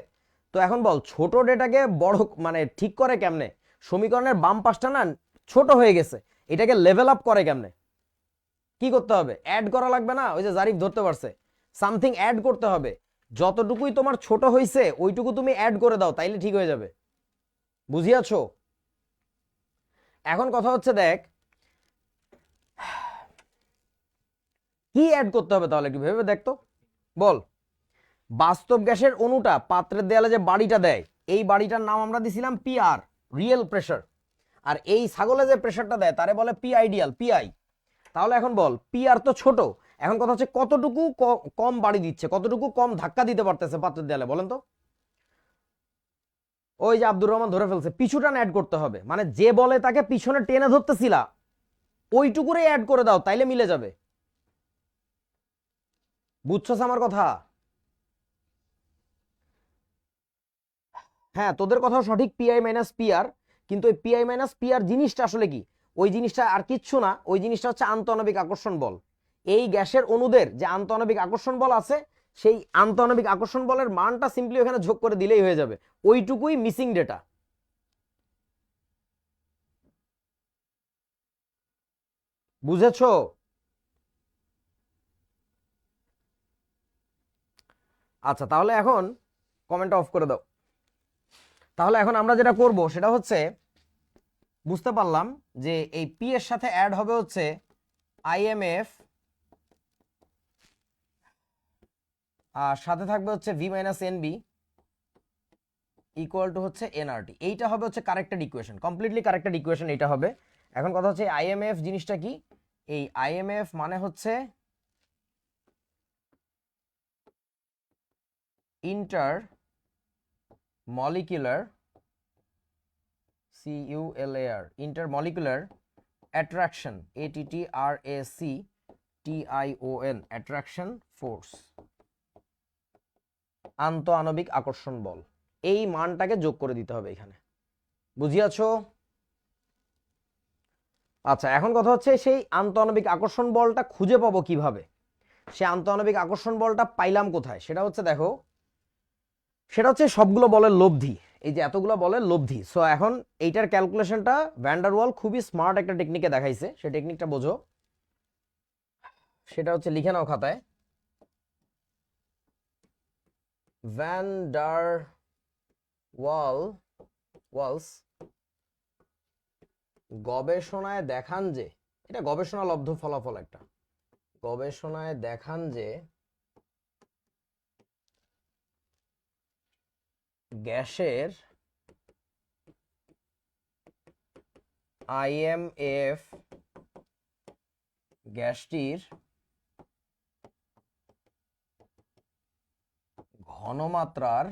[SPEAKER 1] তো এখন বল ছোট ডেটাকে বড় মানে ঠিক করে কেমনে? সমীকরণের বাম পাশটা না ছোট হয়ে গেছে, এটাকে লেভেল আপ করে কেমনে? কি করতে হবে? অ্যাড করা লাগবে না? ওই যে জারিফ ধরতে পারছে, সামথিং অ্যাড করতে হবে। যতটুকুই তোমার ছোট হয়েছে ওইটুকু তুমি অ্যাড করে দাও, তাইলে ঠিক হয়ে যাবে। বুঝিয়াছো? এখন কথা হচ্ছে দেখ কি অ্যাড করতে হবে তাহলে, একটু ভেবে দেখ তো, বল। বাস্তব গ্যাসের অণুটা পাত্রের দেয়ালে যে বাড়িটা দেয়, এই বাড়িটার নাম আমরা দিছিলাম পিআর, রিয়েল প্রেসার। আর এই ছাগলে যে প্রেসারটা দেয় তারে বলে পি আইডিয়াল, পিআই। তাহলে এখন বল পিআর তো ছোট, এখন কথা হচ্ছে কতটুকু কম বাড়ি দিচ্ছে, কতটুকু কম ধাক্কা দিতে পারতেছে পাত্রের দেয়ালে, বলেন তো? ওই যে আব্দুর রহমান ধরে ফেলছে, পিছু টান অ্যাড করতে হবে, মানে যে বলে তাকে পিছনে টেনে ধরতেছিলা ওইটুকুরে অ্যাড করে দাও, তাইলে মিলে যাবে। বুঝছস আমার কথা? হ্যাঁ তোদের কথাও সঠিক, পিআই মাইনাস পিআর, কিন্তু ওই পিআই মাইনাস পিআর জিনিসটা আসলে কি? ওই জিনিসটা আর কিচ্ছু না, ওই জিনিসটা হচ্ছে আন্তঃআণবিক আকর্ষণ বল। এই গ্যাসের অণুদের যে আন্তঃআণবিক আকর্ষণ বল আছে, সেই আন্তঃআণবিক আকর্ষণ বলের মানটা সিম্পলি ওখানে যোগ করে দিলেই হয়ে যাবে, ওইটুকুই মিসিং ডেটা। বুঝেছো? আচ্ছা তাহলে এখন কমেন্টটা অফ করে দাও। তাহলে এখন আমরা যেটা করব সেটা হচ্ছে, বুঝতে পারলাম যে এই পি এর সাথে অ্যাড হবে হচ্ছে আইএমএফ, আর সাথে থাকবে হচ্ছে V minus N B equal to হচ্ছে এনআরটি। এইটা হবে হচ্ছে corrected equation, completely corrected equation এইটা হবে। এখন কথা হচ্ছে আইএমএফ জিনিসটা কি? এই আইএমএফ মানে হচ্ছে intermolecular, CULAR, intermolecular attraction, ATTRACTION, attraction force, আন্তঃআণবিক আকর্ষণ বল। এই মানটাকে যোগ করে দিতে হবে এখানে, বুঝিয়াছো? আচ্ছা এখন কথা হচ্ছে সেই আন্তঃআণবিক আকর্ষণ বলটা খুঁজে পাবো কিভাবে? সে আন্তঃআণবিক আকর্ষণ বলটা পাইলাম কোথায়? সেটা হচ্ছে দেখো, সেটা হচ্ছে সবগুলো বলের লব্ধি, এই যে এতগুলো বলের লব্ধি। সো এখন এইটার ক্যালকুলেশনটা ভ্যান ডার ওয়াল খুবই স্মার্ট একটা টেকনিকে দেখাইছে, সেই টেকনিকটা বোঝো। সেটা হচ্ছে লিখে নাও খাতায়, ভ্যান ডার ওয়ালস গবেষণায় দেখান যে, এটা গবেষণা লব্ধ ফলাফল, একটা গবেষণায় দেখান যে গ্যাসের আইএমএফ গ্যাসটির ঘনমাত্রার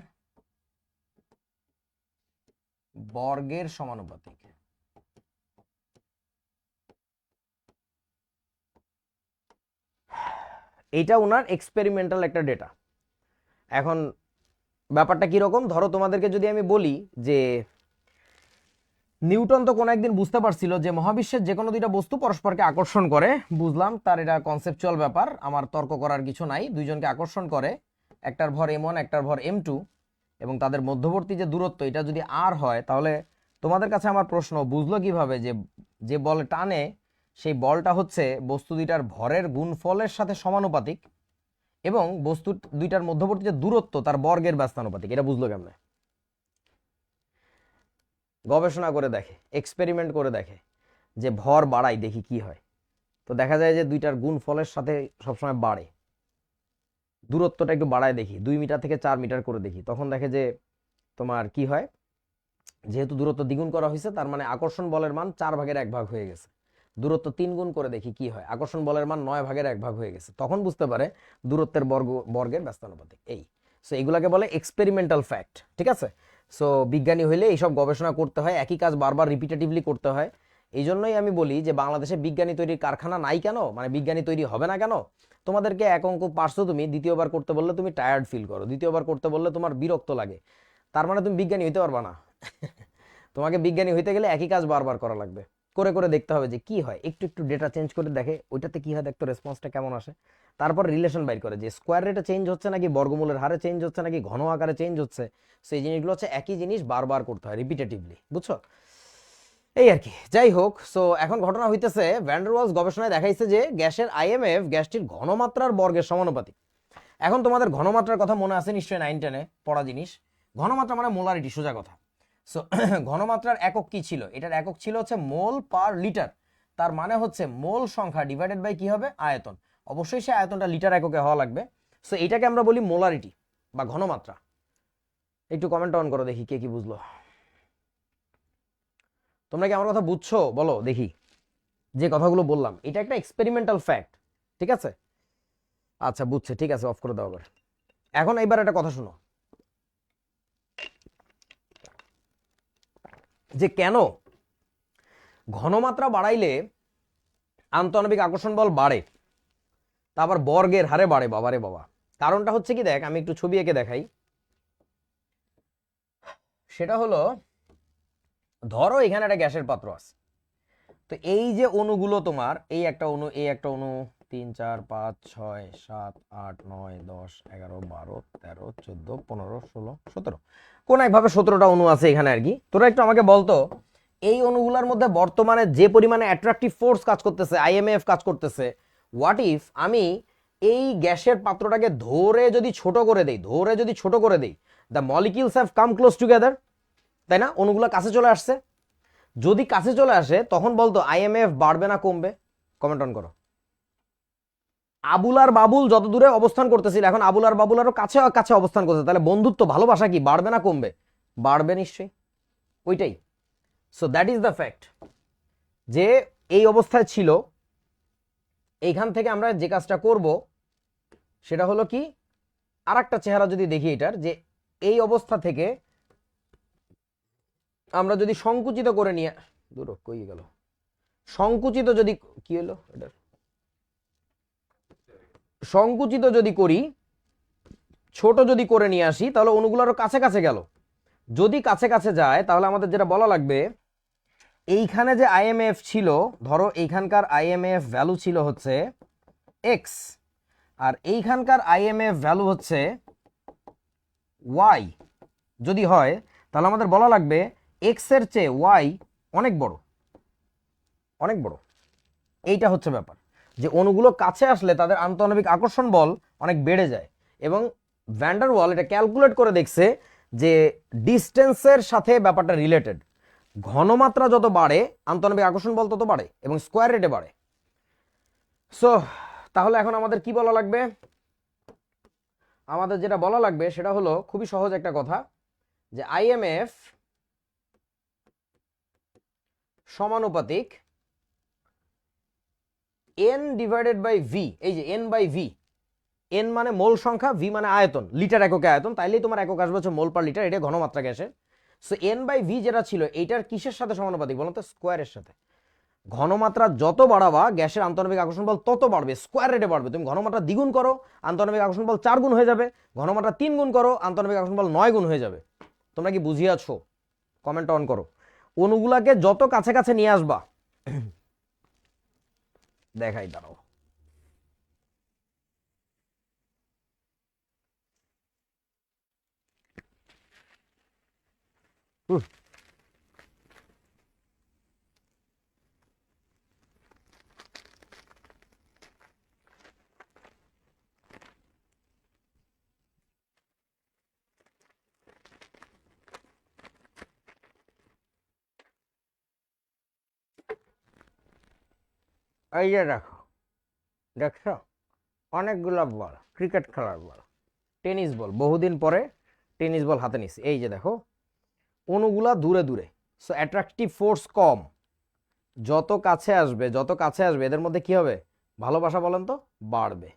[SPEAKER 1] বর্গের সমানুপাতিক। এইটা ওনার এক্সপেরিমেন্টাল একটা ডেটা। এখন ব্যাপারটা কিরকম, ধরো তোমাদেরকে যদি আমি বলি যে নিউটন তো কোনো একদিন বুঝতে পারছিল যে মহাবিশ্বের যে কোনো দুইটা বস্তু পরস্পরকে আকর্ষণ করে, বুঝলাম তার এটা কনসেপচুয়াল ব্যাপার, আমার তর্ক করার কিছু নাই, দুইজনকে আকর্ষণ করে, একটার ভর m1 একটার ভর m2, এবং তাদের মধ্যবর্তী যে দূরত্ব এটা যদি r হয়, তাহলে তোমাদের কাছে আমার প্রশ্ন, বুঝলো কিভাবে যে যে বল টানে সেই বলটা হচ্ছে বস্তু দুইটার ভরের গুণফলের সাথে সমানুপাতিক, এবং বস্তু দুইটার মধ্যবর্তী যে দূরত্ব তার বর্গের ব্যস্তানুপাতিক? এটা বুঝলো কেমনে? গবেষণা করে দেখে, এক্সপেরিমেন্ট করে দেখে যে ভর বাড়াই দেখি কি হয়, তো দেখা যায় যে দুইটার গুণফলের সাথে সবসময় বাড়ে। দূরত্বটা একটু বাড়ায় দেখি, 2 মিটার থেকে 4 মিটার করে দেখি, তখন দেখে যে তোমার কি হয়, যেহেতু দূরত্ব দ্বিগুণ করা হয়েছে তার মানে আকর্ষণ বলের মান 4/1 হয়ে গেছে। দূরত্ব 3 গুণ করে দেখি কি হয়, আকর্ষণ বলের মান 9/1 হয়ে গেছে। তখন বুঝতে পারে দূরত্বের বর্গের ব্যস্তানুপাতিক। এই সো এগুলাকে বলে এক্সপেরিমেন্টাল ফ্যাক্ট, ঠিক আছে? সো বিজ্ঞানী হইলে এইসব গবেষণা করতে হয়, একই কাজ বারবার রিপিটেটিভলি করতে হয়। এই জন্যই আমি বলি যে বাংলাদেশে বিজ্ঞানী তৈরির কারখানা নাই কেন, মানে বিজ্ঞানী তৈরি হবে না কেন? তোমাদেরকে এক অঙ্ক পারছো, তুমি দ্বিতীয়বার করতে বললে তুমি টায়ার্ড ফিল করো, দ্বিতীয়বার করতে বললে তোমার বিরক্ত লাগে, তার মানে তুমি বিজ্ঞানী হইতে পারবা না। তোমাকে বিজ্ঞানী হইতে গেলে একই কাজ বারবার করা লাগবে, করে করে দেখতে হবে যে কি হয়, একটু একটু ডেটা চেঞ্জ করে দেখে ওইটাতে কি হয়, দেখতো রেসপন্সটা কেমন আসে, তারপর রিলেশন বাইর করে যে স্কোয়ার রেটে চেঞ্জ হচ্ছে নাকি বর্গমূলের হারে চেঞ্জ হচ্ছে নাকি ঘন আকারে চেঞ্জ হচ্ছে। সেই জিনিসগুলো হচ্ছে একই জিনিস বারবার করতে হয় রিপিটেটিভলি, বুঝছো? এই আর কি, যাই হোক। সো এখন ঘটনা হইতেছে ভ্যান ডার ওয়ালস গবেষণায় দেখাইছে যে গ্যাসের আইএমএফ গ্যাসটির ঘনমাত্রার বর্গের সমানুপাতিক। এখন তোমাদের ঘনমাত্রার কথা মনে আছে নিশ্চয়ই, 9-10-এ পড়া জিনিস। ঘনমাত্রা মানে মোলারিটি, সোজা কথা। সো ঘনমাত্রার একক কি ছিল? এটার একক ছিল হচ্ছে মোল পার লিটার। তার মানে হচ্ছে মোল সংখ্যা ডিভাইডেড বাই কি হবে? আয়তন। অবশ্যই সে আয়তনটা লিটার এককে হওয়া লাগবে। সো এটাকে আমরা বলি মোলারিটি বা ঘনমাত্রা। একটু কমেন্ট অন করো দেখি কে কি বুঝলো। তোমরা কি আমার কথা বুঝছো বলো দেখি? যে কথাগুলো বললাম এটা একটা এক্সপেরিমেন্টাল ফ্যাক্ট, ঠিক আছে? আচ্ছা বুঝছে, ঠিক আছে, অফ করে দাও আবার। এখন এইবার একটা কথা শুনো, যে কেন ঘনমাত্রা বাড়াইলে আন্তঃআণবিক আকর্ষণ বল বাড়ে, তা আবার বর্গের হারে বাড়ে। বাবারে বাবা, কারণটা হচ্ছে কি, দেখ আমি একটু ছবি এঁকে দেখাই। সেটা হলো, ধরো এখানে একটা গ্যাসের পাত্র আছে, তো এই যে অণুগুলো তোমার, এই একটা অণু, এই একটা অণু, 3 4 5 6 7 8 9 10 11 12 13 14 15 16 17, কোন একভাবে 17টা অণু আছে এখানে আর কি। তোরা একটু আমাকে বলতো, এই অণুগুলোর মধ্যে বর্তমানে যে পরিমাণে অ্যাট্রাকটিভ ফোর্স কাজ করতেছে, আইএমএফ কাজ করতেছে, হোয়াট ইফ আমি এই গ্যাসের পাত্রটাকে ধরে যদি ছোট করে দেই, the molecules have come close together, তাই না? অণুগুলো কাছে চলে আসছে। যদি কাছে চলে আসে তখন বলতো আইএমএফ বাড়বে না কমবে? কমেন্ট অন করো। আবুল আর বাবুল যত দূরে অবস্থান করতেছিল, এখন আবুল আর বাবুল আরো কাছে কাছে অবস্থান করছে, তাহলে বন্ধুত্ব ভালোবাসা কি বাড়বে না কমবে? বাড়বে নিশ্চয়ই, ওইটাই। So that is the fact, যে এই অবস্থায় ছিল, এইখান থেকে আমরা যে কাজটা করব সেটা হলো কি, আর একটা চেহারা যদি দেখি এটার, যে এই অবস্থা থেকে আমরা যদি সংকুচিত করে নিয়ে, দূর কই গেল, সংকুচিত যদি, কি হলো এটার, সংকুচিত যদি করি, ছোট যদি করে নিয়ে আসি, তাহলে অণুগুলো আরো কাছে কাছে গেল। যদি কাছে কাছে যায় তাহলে আমাদের যেটা বলা লাগবে, এইখানে যে আইএমএফ ছিল, ধরো এইখানকার আইএমএফ ভ্যালু ছিল হচ্ছে এক্স, আর এইখানকার আইএমএফ ভ্যালু হচ্ছে ওয়াই। যদি হয় তাহলে আমাদের বলা লাগবে এক্স এর চেয়ে ওয়াই অনেক বড়, অনেক বড়। এইটা হচ্ছে ব্যাপার, যে অণুগুলো কাছে আসলে তাদের আন্তঃআণবিক আকর্ষণ বল অনেক বেড়ে যায়। এবং ভ্যান ডার ওয়াল এটা ক্যালকুলেট করে দেখছে যে ডিস্টেন্সের সাথে ব্যাপারটা রিলেটেড। ঘনমাত্রা যত বাড়ে আন্তঃআণবিক আকর্ষণ বল তত বাড়ে এবং স্কোয়ার রেটে বাড়ে। সো তাহলে এখন আমাদের কি বলা লাগবে? আমাদের যেটা বলা লাগবে সেটা হলো খুবই সহজ একটা কথা, যে আইএমএফ সমানুপাতিক এন ডিভাইডেড বাই ভি। এই যে এন বাই ভি, এন মানে মোল সংখ্যা, ভি মানে আয়তন, লিটার এককে আয়তন, তাইলেই তোমার একক আসবে হচ্ছে মোল পার লিটার, এটা ঘনমাত্রা গ্যাসের। সো এন বাই ভি যেটা ছিল এইটার কিসের সাথে সমানুপাতিক বলতো? স্কোয়ারের সাথে। ঘনমাত্রা যত বাড়াবা গ্যাসের আন্তঃআণবিক আকর্ষণ বল তত বাড়বে, স্কোয়ার রেটে বাড়বে। তুমি ঘনমাত্রা দ্বিগুণ করো, আন্তঃআণবিক আকর্ষণ বল 4 গুণ হয়ে যাবে। ঘনমাত্রা 3 গুণ করো, আন্তঃআণবিক আকর্ষণ বল 9 গুণ হয়ে যাবে। তোমরা কি বুঝিয়াছো? কমেন্ট অন করো। অণুগুলাকে যত কাছে কাছে নিয়ে আসবা, দেখাই দাঁড়াও। এই যে দেখো, দেখছো অনেকগুলা বল, ক্রিকেট খেলার বল, টেনিস বল, বহুদিন পরে টেনিস বল হাতে নিছি। এই যে দেখো, অণুগুলা দূরে দূরে, সো অ্যাট্রাকটিভ ফোর্স কম, যত কাছে আসবে যত কাছে আসবে এদের মধ্যে কি হবে, ভালোবাসা বলেন তো বাড়বে,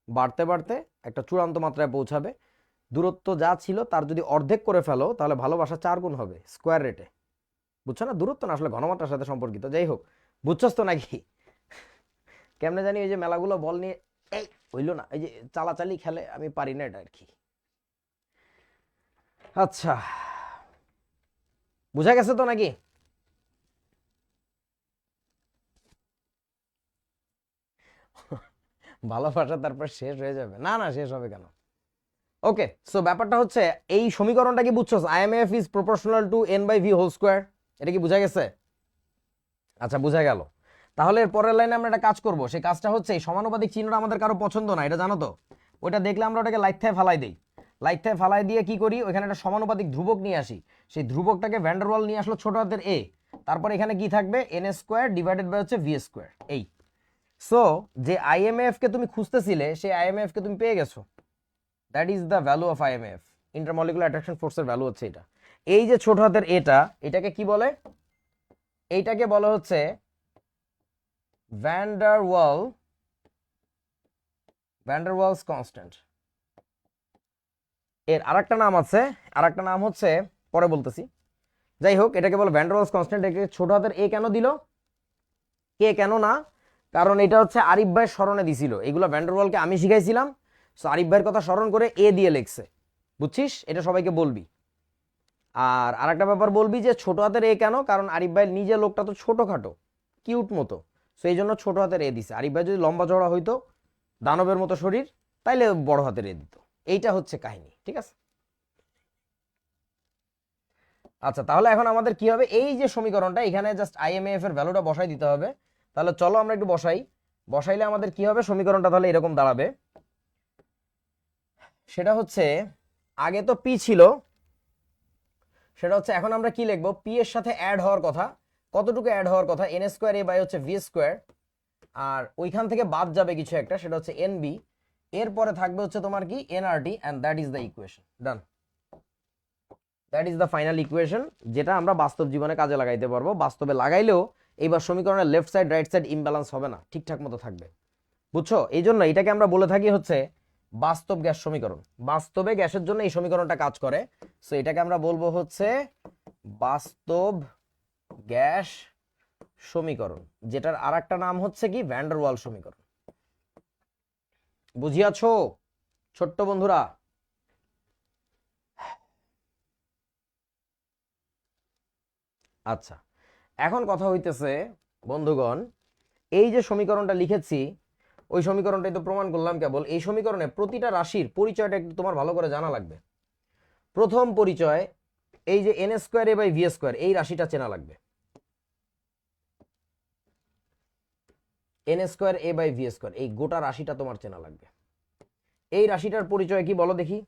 [SPEAKER 1] বাড়তে বাড়তে একটা চূড়ান্ত মাত্রায় পৌঁছাবে। দূরত্ব যা ছিল তার যদি অর্ধেক করে ফেলো তাহলে ভালোবাসা 4 গুণ হবে স্কোয়ার রেটে। বুঝছো না, দূরত্ব না আসলে ঘনমাত্রার সাথে সম্পর্কিত। যাই হোক, বুঝছস তো নাকি? কেমনে জানি ওই যে মেলাগুলো বল নিয়ে এই হইলো না, এই যে চালাচালি খেলে, আমি পারি না এটা আর কি। আচ্ছা, বুঝা গেছে তো নাকি? ভালোবাসা তারপর শেষ হয়ে যাবে? না না, শেষ হবে কেন? ওকে, সো ব্যাপারটা হচ্ছে এই সমীকরণটা কি বুঝছো? IMF is proportional to n/v whole square. এটা কি বুঝা গেছে? আচ্ছা, বুঝা গেল। তাহলে এর পরের লাইনে আমরা একটা কাজ করব, সেই কাজটা হচ্ছে এই সমানুপাতিক চিহ্নটা আমাদের কারো পছন্দ না, এটা জানো তো? ওইটা দেখলে আমরা ওটাকে লাইথায় ফালাই দিই। লাইথায় ফালাই দিয়ে কি করি, ওইখানে একটা সমানুপাতিক ধ্রুবক নিয়ে আসি। সেই ধ্রুবকটাকে ভ্যান্ডারওয়াল নিয়ে আসলো ছোট হাতের a, তারপর এখানে কি থাকবে, n স্কোয়ার ডিভাইডেড বাই হচ্ছে v স্কোয়ার। এই সো যে IMF কে তুমি খুঁজতেছিলে সেই IMF কে তুমি পেয়ে গেছো। That is the value of IMF, intermolecular attraction ফোর্সের ভ্যালু হচ্ছে এটা। এই যে ছোট হাতের এটাকে কি বলে? এইটাকে বলা হচ্ছে ভ্যান্ডারওয়ালস কনস্ট্যান্ট। এর আরেকটা নাম আছে, আরেকটা নাম হচ্ছে পরে বলতেছি। যাই হোক, এটাকে বলে ভ্যান্ডারওয়ালস কনস্ট্যান্ট। একে ছোট হাতের a কেন দিল, কে কেন না? কারণ এটা হচ্ছে আরিফ ভাইয়ের স্মরণে দিছিল, এগুলো ভ্যান্ডারওয়ালকে আমি শিখাইছিলাম। সো আরিফ ভাইয়ের কথা স্মরণ করে a দিয়ে লিখছে, বুঝছিস? এটা সবাইকে বলবি। আর আরেকটা ব্যাপার বলবি যে ছোট হাতের a কেন, কারণ আরিফ ভাইয়ের নিজের লোকটা তো ছোটখাটো কিউট মতো, সো এই জন্য ছোট হাতের a দিছে। আরিফ ভাই যদি লম্বা চড়া হইতো, দানবের মতো শরীর, তাইলে বড় হাতের a দিত। এইটা হচ্ছে কাহিনী, ঠিক আছে? আচ্ছা, তাহলে এখন আমাদের কি হবে, এই যে সমীকরণটা এখানে জাস্ট IMF এর ভ্যালুটা বসাই দিতে হবে। তাহলে চলো আমরা একটু বসাই। বসাইলে আমাদের কি হবে, সমীকরণটা তাহলে এরকম দাঁড়াবে। সেটা হচ্ছে, আগে তো পি ছিল, সেটা হচ্ছে এখন আমরা কি লিখবো, পি এর সাথে অ্যাড হওয়ার কথা। কতটুকু অ্যাড হওয়ার কথা, n স্কোয়ার a বাই হচ্ছে v স্কোয়ার, আর ওইখান থেকে বাদ যাবে কিছু একটা, সেটা হচ্ছে nb। এরপরে থাকবে হচ্ছে তোমার কি nRT, and that is the equation. Done, that is the final equation, যেটা আমরা বাস্তব জীবনে কাজে লাগাইতে পারবো। বাস্তবে লাগাইলেও এইবার সমীকরণের left side right side imbalance হবে না, ঠিকঠাক মতো থাকবে। বুঝছো? এই জন্য এটাকে আমরা বলে থাকি হচ্ছে বাস্তব গ্যাস সমীকরণ। বাস্তবে গ্যাসের জন্য এই সমীকরণটা কাজ করে। সো এটাকে আমরা বলবো হচ্ছে বাস্তব গ্যাস সমীকরণ, যেটার আরেকটা নাম হচ্ছে কি ভ্যান্ডারওয়াল সমীকরণ। বুঝিয়াছো ছোট্ট বন্ধুরা? আচ্ছা, এখন কথা হইতেছে বন্ধুগণ, এই যে সমীকরণটা লিখেছি, ওই সমীকরণটাই তো প্রমাণ করলাম কেবল। এই সমীকরণে প্রতিটা রাশির পরিচয়টা একটু তোমার ভালো করে জানা লাগবে। প্রথম পরিচয়, এই যে n square a by v square, এই রাশিটা চেনা লাগবে। n square a by v square, এই গোটা রাশিটা তোমার চেনা লাগবে। এই রাশিটার পরিচয় কি বলো দেখি?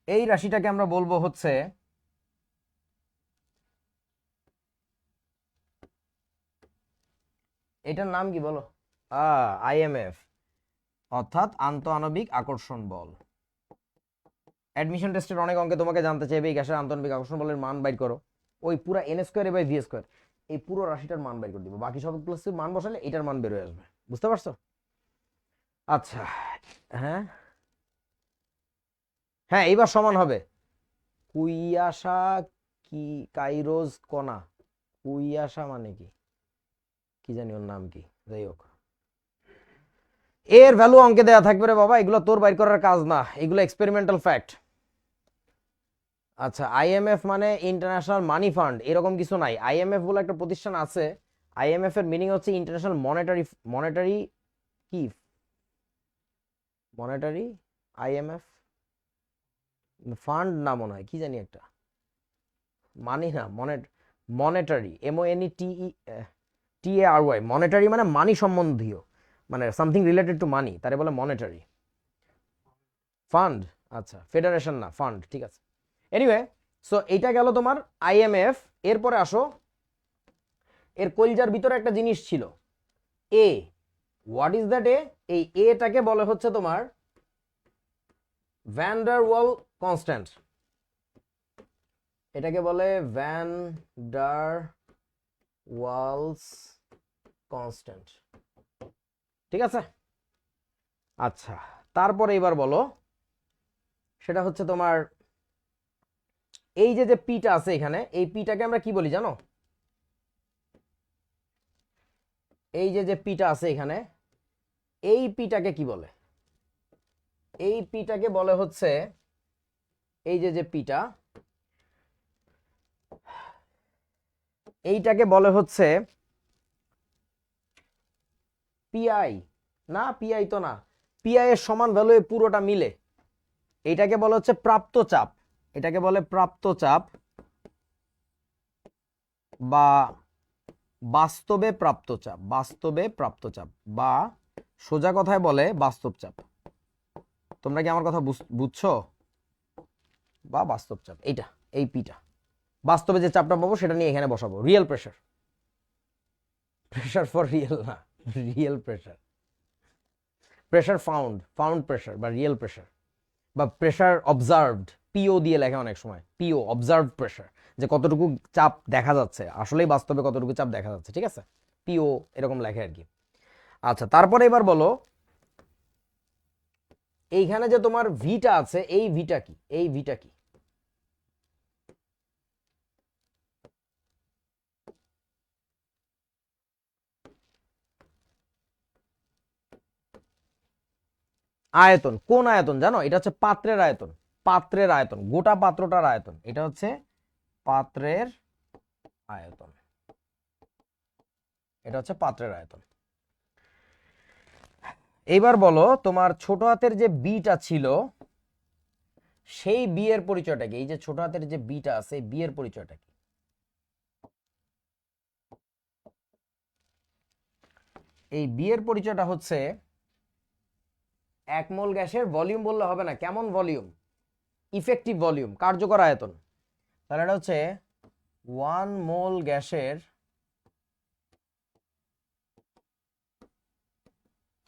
[SPEAKER 1] এই রাশিটাকে আমরা বলবো হচ্ছে, এটার নাম কি বলো? IMF, অর্থাৎ আন্তঃআণবিক আকর্ষণ বল। অ্যাডমিশন টেস্টের অনেক অঙ্কে তোমাকে জানতে চাইবে এই গ্যাসের আন্তঃআণবিক আকর্ষণ বলের মান বাইর করো। ওই পুরো n square by v square, এই পুরো রাশিটার মান বাইর করে দিব, বাকি সব প্লাসের মান বসালে এটার মান বের হয়ে আসবে। বুঝতে পারছো? আচ্ছা, হ্যাঁ হ্যাঁ, এইবার সমান হবে। কুইয়াশা কি, কাইরোজ কণা, কুইয়াশা মানে কি, কি জানি ওর নাম কি, যাই হোক, এর ভ্যালু অঙ্কে দেওয়া থাকবে রে বাবা, এগুলো তোর বাইর করার কাজ না, এগুলো এক্সপেরিমেন্টাল ফ্যাক্ট। আচ্ছা, আইএমএফ মানে ইন্টারন্যাশনাল মানি ফান্ড, এরকম কিছু নাই। আইএমএফ বলে একটা প্রতিষ্ঠান আছে। আইএমএফ এর মিনিং হচ্ছে ইন্টারন্যাশনাল মনিটারি মনিটারি কি মনিটারি আইএমএফ ফান্ড না মনে হয়, কি জানি একটা মানি না মনিটারি MONETARY মনিটারি মানে মানি সম্বন্ধীয়, মানে সামথিং রিলেটেড টু মানি, তারে বলে মনিটারি। ফান্ড, আচ্ছা ফেডারেশন না ফান্ড, ঠিক আছে। এনিওয়ে, সো এইটা গেল তোমার আইএমএফ। এরপরে আসো, এর কলজার ভিতরে একটা জিনিস ছিল এ। What is that a? এই এটাকে বলে হচ্ছে তোমার ভ্যান ডার ওয়াল কনস্ট্যান্ট। এটাকে বলে ভ্যান ডার ওয়ালস কনস্ট্যান্ট, ঠিক আছে। আচ্ছা, তারপরে এবার বলো, সেটা হচ্ছে তোমার এই যে যে পিটা আছে এখানে, এই পিটাকে আমরা কি বলি জানো? এই যে যে পিটা আছে এখানে, এই পিটাকে কি বলে? এই পিটাকে বলে হচ্ছে, এই যে যে পিটা, এইটাকে বলে হচ্ছে পিআই। না, পিআই তো না, পিআই এর সমান ভ্যালু পুরোটা মিলে এইটাকে বলে হচ্ছে প্রাপ্ত চাপ। এটাকে বলে প্রাপ্ত চাপ বা বাস্তবে প্রাপ্ত চাপ, বাস্তবে প্রাপ্ত চাপ বা সোজা কথায় বলে বাস্তব চাপ। তোমরা কি আমার কথা বুঝছো? বা বাস্তব চাপ, এইটা এই পিটা, বাস্তবে যে চাপটা পাবো সেটা নিয়ে এখানে বসাবো। Real pressure, pressure for real না, real pressure, pressure found pressure বা রিয়েল প্রেশার বা প্রেশার অবজার্ভড, পিও দিয়ে লেখে অনেক সময়, পিও অবজার্ভ প্রেশার, যে কতটুকু চাপ দেখা যাচ্ছে, আসলেই বাস্তবে কতটুকু চাপ দেখা যাচ্ছে, ঠিক আছে, পিও এরকম লেখে আর কি। আচ্ছা, তারপরে এবার বলো, এইখানে যে তোমার ভিটা আছে, এই ভিটা কি? এই ভিটা কি? আয়তন। কোন আয়তন জানো? এটা হচ্ছে পাত্রের আয়তন, পাত্রের আয়তন, গোটা পাত্রটার আয়তন, এটা হচ্ছে পাত্রের আয়তন, এটা হচ্ছে পাত্রের আয়তন। এইবার বলো, তোমার ছোট হাতের যে বিটা ছিল, সেই বি এর পরিচয়টা কি? এই যে ছোট হাতের যে বিটা আছে, বি এর পরিচয়টা কি? এই বি এর পরিচয়টা হচ্ছে, এক মোল গ্যাসের ভলিউম বললে হবে না, কেমন ভলিউম? ইফেক্টিভ ভলিউম, কার্যকর আয়তন। তাহলে এটা হচ্ছে 1 মোল গ্যাসের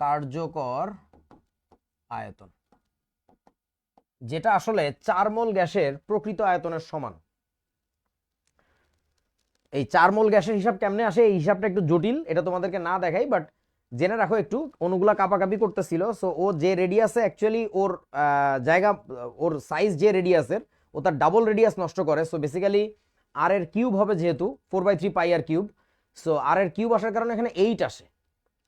[SPEAKER 1] কার্যকর আয়তন, যেটা আসলে 4 মোল গ্যাসের প্রকৃত আয়তনের সমান। এই 4 মোল গ্যাসের হিসাব কেমনে আসে? এই হিসাবটা একটু জটিল, এটা তোমাদেরকে না দেখাই, বাট জেনে রাখো একটু। অনুগুলা কাপাকাপি করতেছিল, সো ও যে রেডিয়াসে অ্যাকচুয়ালি ওর জায়গা, ওর সাইজ যে রেডিয়াসের, ও তার ডাবল রেডিয়াস নষ্ট করে। সো বেসিক্যালি আর এর কিউব হবে যেহেতু 4/3 পাই আর কিউব, সো আর এর কিউব আসার কারণে এখানে 8 আসে,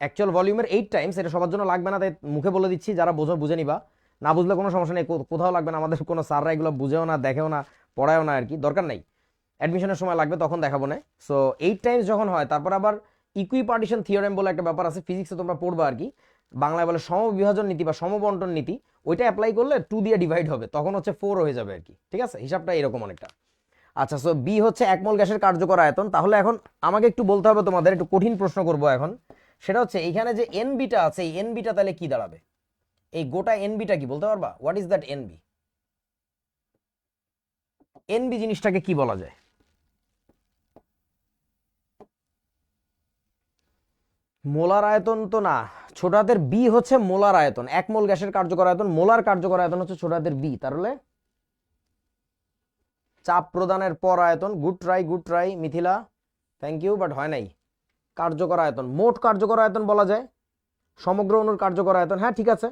[SPEAKER 1] অ্যাকচুয়াল ভলিউমের 8 টাইমস। এটা সবার জন্য লাগবে না, তাই মুখে বলে দিচ্ছি, যারা বোঝো বুঝে নিবা, না বুঝলে কোনো সমস্যা নেই, কোথাও লাগবে না, আমাদের কোনো স্যাররা এগুলো বুঝেও না, দেখেও না, পড়ায়ও না আর কি, দরকার নেই, অ্যাডমিশনের সময় লাগবে তখন দেখাবো না। সো 8 টাইমস যখন হয়, তারপর আবার ইকুইপার্টিশন থিওরেম বলে একটা ব্যাপার আছে, ফিজিক্সে তোমরা পড়বা আর কি, বাংলায় বলে সমবিভাজন নীতি বা সমবন্টন নীতি, ওইটা অ্যাপ্লাই করলে 2 দিয়ে ডিভাইড হবে, তখন হচ্ছে 4 হয়ে যাবে আর কি, ঠিক আছে, হিসাবটা এরকম অনেকটা। আচ্ছা, সো বি হচ্ছে 1 মোল গ্যাসের কার্যকর আয়তন। তাহলে এখন আমাকে একটু বলতে হবে তোমাদের, একটু কঠিন প্রশ্ন করব এখন, সেটা হচ্ছে এইখানে যে এন বিটা আছে, এই এন বিটা তাহলে কি দাঁড়াবে? এই গোটা এন বিটা কি বলতে পারবা? What is that N B? N B জিনিসটাকে কি বলা যায়? মোলার আয়তন তো না, ছোট হাতের বি হচ্ছে মোলার আয়তন, 1 মোল গ্যাসের কার্যকর আয়তন, মোলার কার্যকর আয়তন হচ্ছে ছোট হাতের বি, তাহলে চাপ প্রদানের পর আয়তন। Good try Mithila, thank you, but হয় নাই। কার্যকর আয়তন, মোট কার্যকর আয়তন বলা যায়, সমগ্র অণুর কার্যকর আয়তন, হ্যাঁ ঠিক আছে,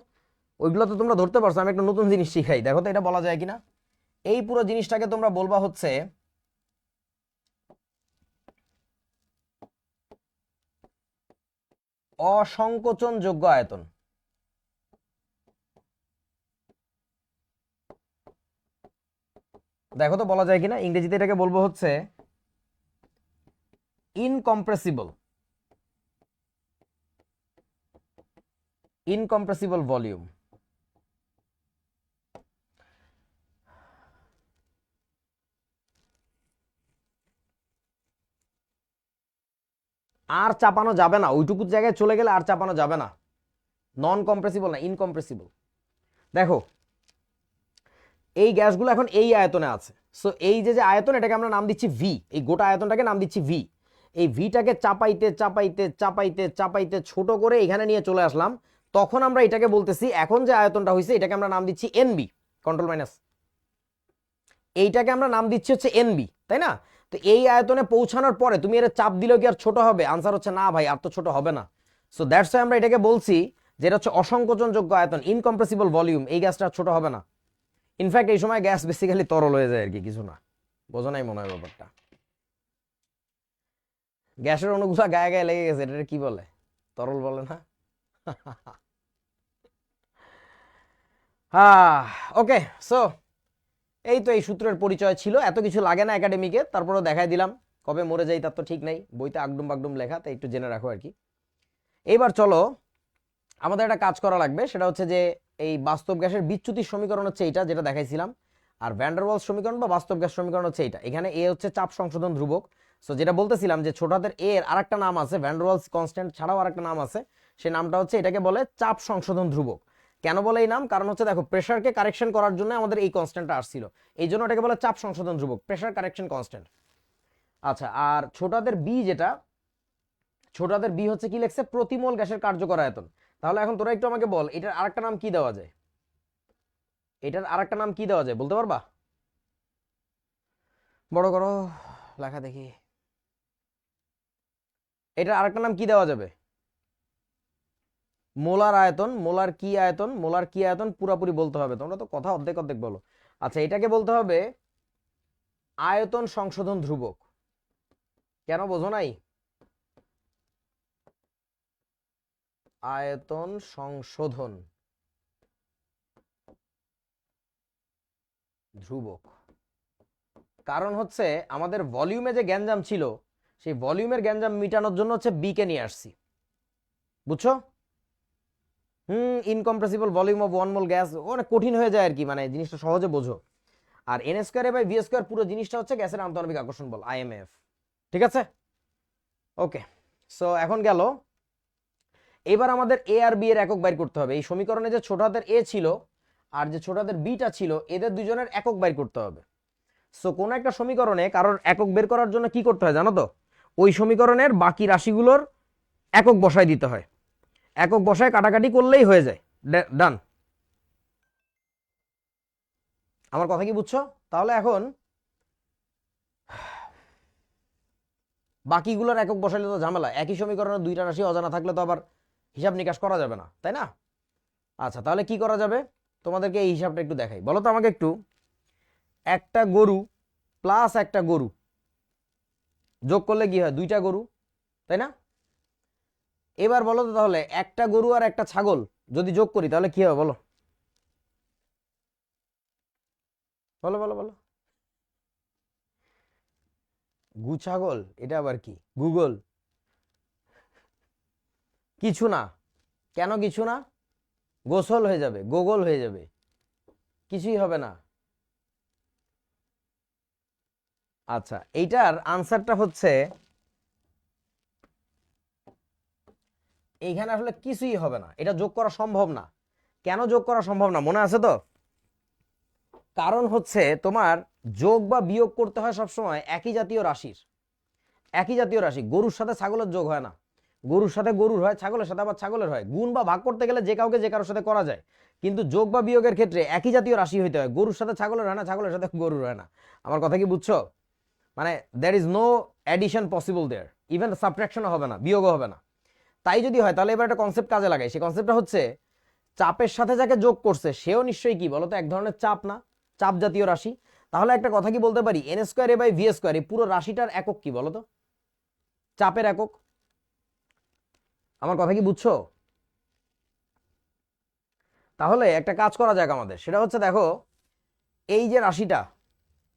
[SPEAKER 1] ওইগুলো তো তোমরা ধরতে পারছো। আমি একটা নতুন জিনিস শিখাই, দেখো তো এটা বলা যায় কিনা। এই পুরো জিনিসটাকে তোমরা বলবা হচ্ছে অসংকোচনযোগ্য আয়তন। দেখো তো বলা যায় কিনা, ইংরেজিতে এটাকে বলবো হচ্ছে ইনকম্প্রেসিবল, ইনকম্প্রেসিবল ভলিউম। আর চাপানো যাবে না, ওইটুকু জায়গায় চলে গেলে আর চাপানো যাবে না। নন কম্প্রেসিবল না, ইনকম্প্রেসিবল। দেখো এই গ্যাসগুলো এখন এই আয়তনে আছে, সো এই যে আয়তন, এটাকে আমরা নাম দিচ্ছি ভি, এই গোটা আয়তনটাকে নাম দিচ্ছি ভি। এই ভিটাকে চাপাইতে চাপাইতে চাপাইতে চাপাইতে ছোট করে এখানে নিয়ে চলে আসলাম, তখন আমরা এটাকে বলতেছি, এখন যে আয়তনটা হয়েছে এটাকে আমরা নাম দিচ্ছি এনবি, কন্ট্রোল মাইনাস, এইটাকে আমরা নাম দিচ্ছি হচ্ছে এনবি, তাই না? তো এই আয়তনে পৌঁছানোর পরে তুমি এর চাপ দিলেও কি আর ছোট হবে? আনসার হচ্ছে না ভাই, আর তো ছোট হবে না। সো দ্যাটস ওয়াই আমরা এটাকে বলছি যেটা হচ্ছে অসংকোচনযোগ্য আয়তন, ইনকম্প্রেসিবল ভলিউম। এই গ্যাসটা ছোট হবে না। ইনফ্যাক্ট এই সময় গ্যাস বেসিক্যালি তরল হয়ে যায় আর কি, কিছু না। বোঝো নাই মনে হয় ব্যাপারটা? গ্যাসের অণুগুলা গায়ে গায়ে লেগে গেছে, এটা কি বলে? তরল বলে না? হ্যাঁ, ওকে। সো এই তো এই সূত্রের পরিচয় ছিল, এত কিছু লাগে না একাডেমিকে, তারপরেও দেখাই দিলাম। কবে মরে যাই তার তো ঠিক নাই, বইতে আগডুম বাগডুম লেখা, তাই একটু জেনে রাখো আর কি। এইবার চলো আমাদের একটা কাজ করা লাগবে, সেটা হচ্ছে যে এই বাস্তব গ্যাসের বিচ্যুতির সমীকরণ হচ্ছে এইটা যেটা দেখাইছিলাম, আর ভ্যান ডার ওয়ালস সমীকরণ বা বাস্তব গ্যাস সমীকরণ হচ্ছে এইটা। এখানে এ হচ্ছে চাপ সংশোধন ধ্রুবক। সো যেটা বলতেছিলাম যে ছোট হাতের এ এর আরেকটা নাম আছে, ভ্যান ডার ওয়ালস কনস্ট্যান্ট ছাড়াও আরেকটা নাম আছে, সেই নামটা হচ্ছে, এটাকে বলে চাপ সংশোধন ধ্রুবক। কেন বলে এই নাম? কারণ হচ্ছে দেখো প্রেসারকে কারেকশন করার জন্য আমাদের এই কনস্ট্যান্টটা আসছিল, এই জন্য এটাকে বলে চাপ সংশোধন ধ্রুবক, প্রেসার কারেকশন কনস্ট্যান্ট। আচ্ছা, আর ছোট হাতের বি যেটা, ছোট হাতের বি হচ্ছে কি লিখছে? প্রতি মোল গ্যাসের কার্যকর আয়তন। তাহলে এখন তোরা একটু আমাকে বল, এটার আরেকটা নাম কি দেওয়া যায়? এটার আরেকটা নাম কি দেওয়া যায় বলতে পারবা? বড় করো লেখা দেখি। এটার আরেকটা নাম কি দেওয়া যাবে? মোলার আয়তন। মোলার কি আয়তন? মোলার কি আয়তন পুরাপুরি বলতে হবে, তোমরা তো কথা অর্ধেক অর্ধেক বলো। আচ্ছা, এটাকে বলতে হবে আয়তন সংশোধন ধ্রুবক। কেন বোঝো নাই? আয়তন সংশোধন ধ্রুবক। কারণ হচ্ছে আমাদের ভলিউমে যে গ্যাঞ্জাম ছিল, সেই ভলিউমের গ্যাঞ্জাম মিটানোর জন্য হচ্ছে বি কে নিয়ে আসছি, বুঝছো? Incompressible volume of one mole gas অনেক কঠিন হয়ে যায় আর কি, মানে জিনিসটা সহজে বোঝো। আর N square by V square পুরো জিনিসটা হচ্ছে গ্যাসের আন্তঃআণবিক আকর্ষণ বল, আইএমএফ। ঠিক আছে, ওকে। সো এখন গেল, এবার আমাদের এ আর বি এর একক বাইর করতে হবে। এই সমীকরণে যে ছোট হাতের এ ছিল আর যে ছোট হাতের বিটা ছিল, এদের দুজনের একক বাইর করতে হবে। সো কোন একটা সমীকরণে কারোর একক বের করার জন্য কি করতে হয় জানো তো? ওই সমীকরণের বাকি রাশিগুলোর একক বসায় দিতে হয়, একক বসায় কাটাকাটি করলেই হয়ে যায়, ডান। আমার কথা কি বুঝছো? তাহলে এখন বাকিগুলোর একক বসাইলে তো ঝামেলা, একই সমীকরণের দুইটা রাশি অজানা থাকলে তো আবার হিসাব নিকাশ করা যাবে না, তাই না? আচ্ছা, তাহলে কি করা যাবে তোমাদেরকে এই হিসাবটা একটু দেখাই, বলো তো আমাকে একটু। একটা গরু প্লাস একটা গরু যোগ করলে কি হয়? দুইটা গরু, তাই না? এবার বলো তো তাহলে একটা গরু আর একটা ছাগল যদি যোগ করি তাহলে কি হবে বলো? বলো বলো বলো। গু ছাগল, এটা আবার কি? গুগল? কিছু না। কেন কিছু না? গোসল হয়ে যাবে, গোগল হয়ে যাবে, কিছুই হবে না। আচ্ছা, এইটার আনসারটা হচ্ছে এইখানে আসলে কিছুই হবে না, এটা যোগ করা সম্ভব না। কেন যোগ করা সম্ভব না মনে আছে তো? কারণ হচ্ছে তোমার যোগ বা বিয়োগ করতে হয় সবসময় একই জাতীয় রাশির, একই জাতীয় রাশি। গরুর সাথে ছাগলের যোগ হয় না, গরুর সাথে গরুর হয়, ছাগলের সাথে আবার ছাগলের হয়। গুণ বা ভাগ করতে গেলে যে কাউকে যে কারোর সাথে করা যায়, কিন্তু যোগ বা বিয়োগের ক্ষেত্রে একই জাতীয় রাশি হইতে হয়। গরুর সাথে ছাগলের হয় না, ছাগলের সাথে গরুর হয় না। আমার কথা কি বুঝছো? মানে there is no addition possible there, even সাবট্রাকশনও হবে না, বিয়োগও হবে না। তাই যদি হয় তাহলে এবার একটা কনসেপ্ট কাজে লাগাই, সেই কনসেপ্টটা হচ্ছে চাপের সাথে যাকে যোগ করছে সেও নিশ্চয়ই কি বলতো এক ধরনের চাপ না, চাপ জাতীয় রাশি। তাহলে একটা কথা কি বলতে পারি, N square A by V square, এই পুরো রাশিটার একক কি বলতো? চাপের একক। আমার কথা কি বুঝছো? তাহলে একটা কাজ করা যাক আমাদের, সেটা হচ্ছে দেখো এই যে রাশিটা,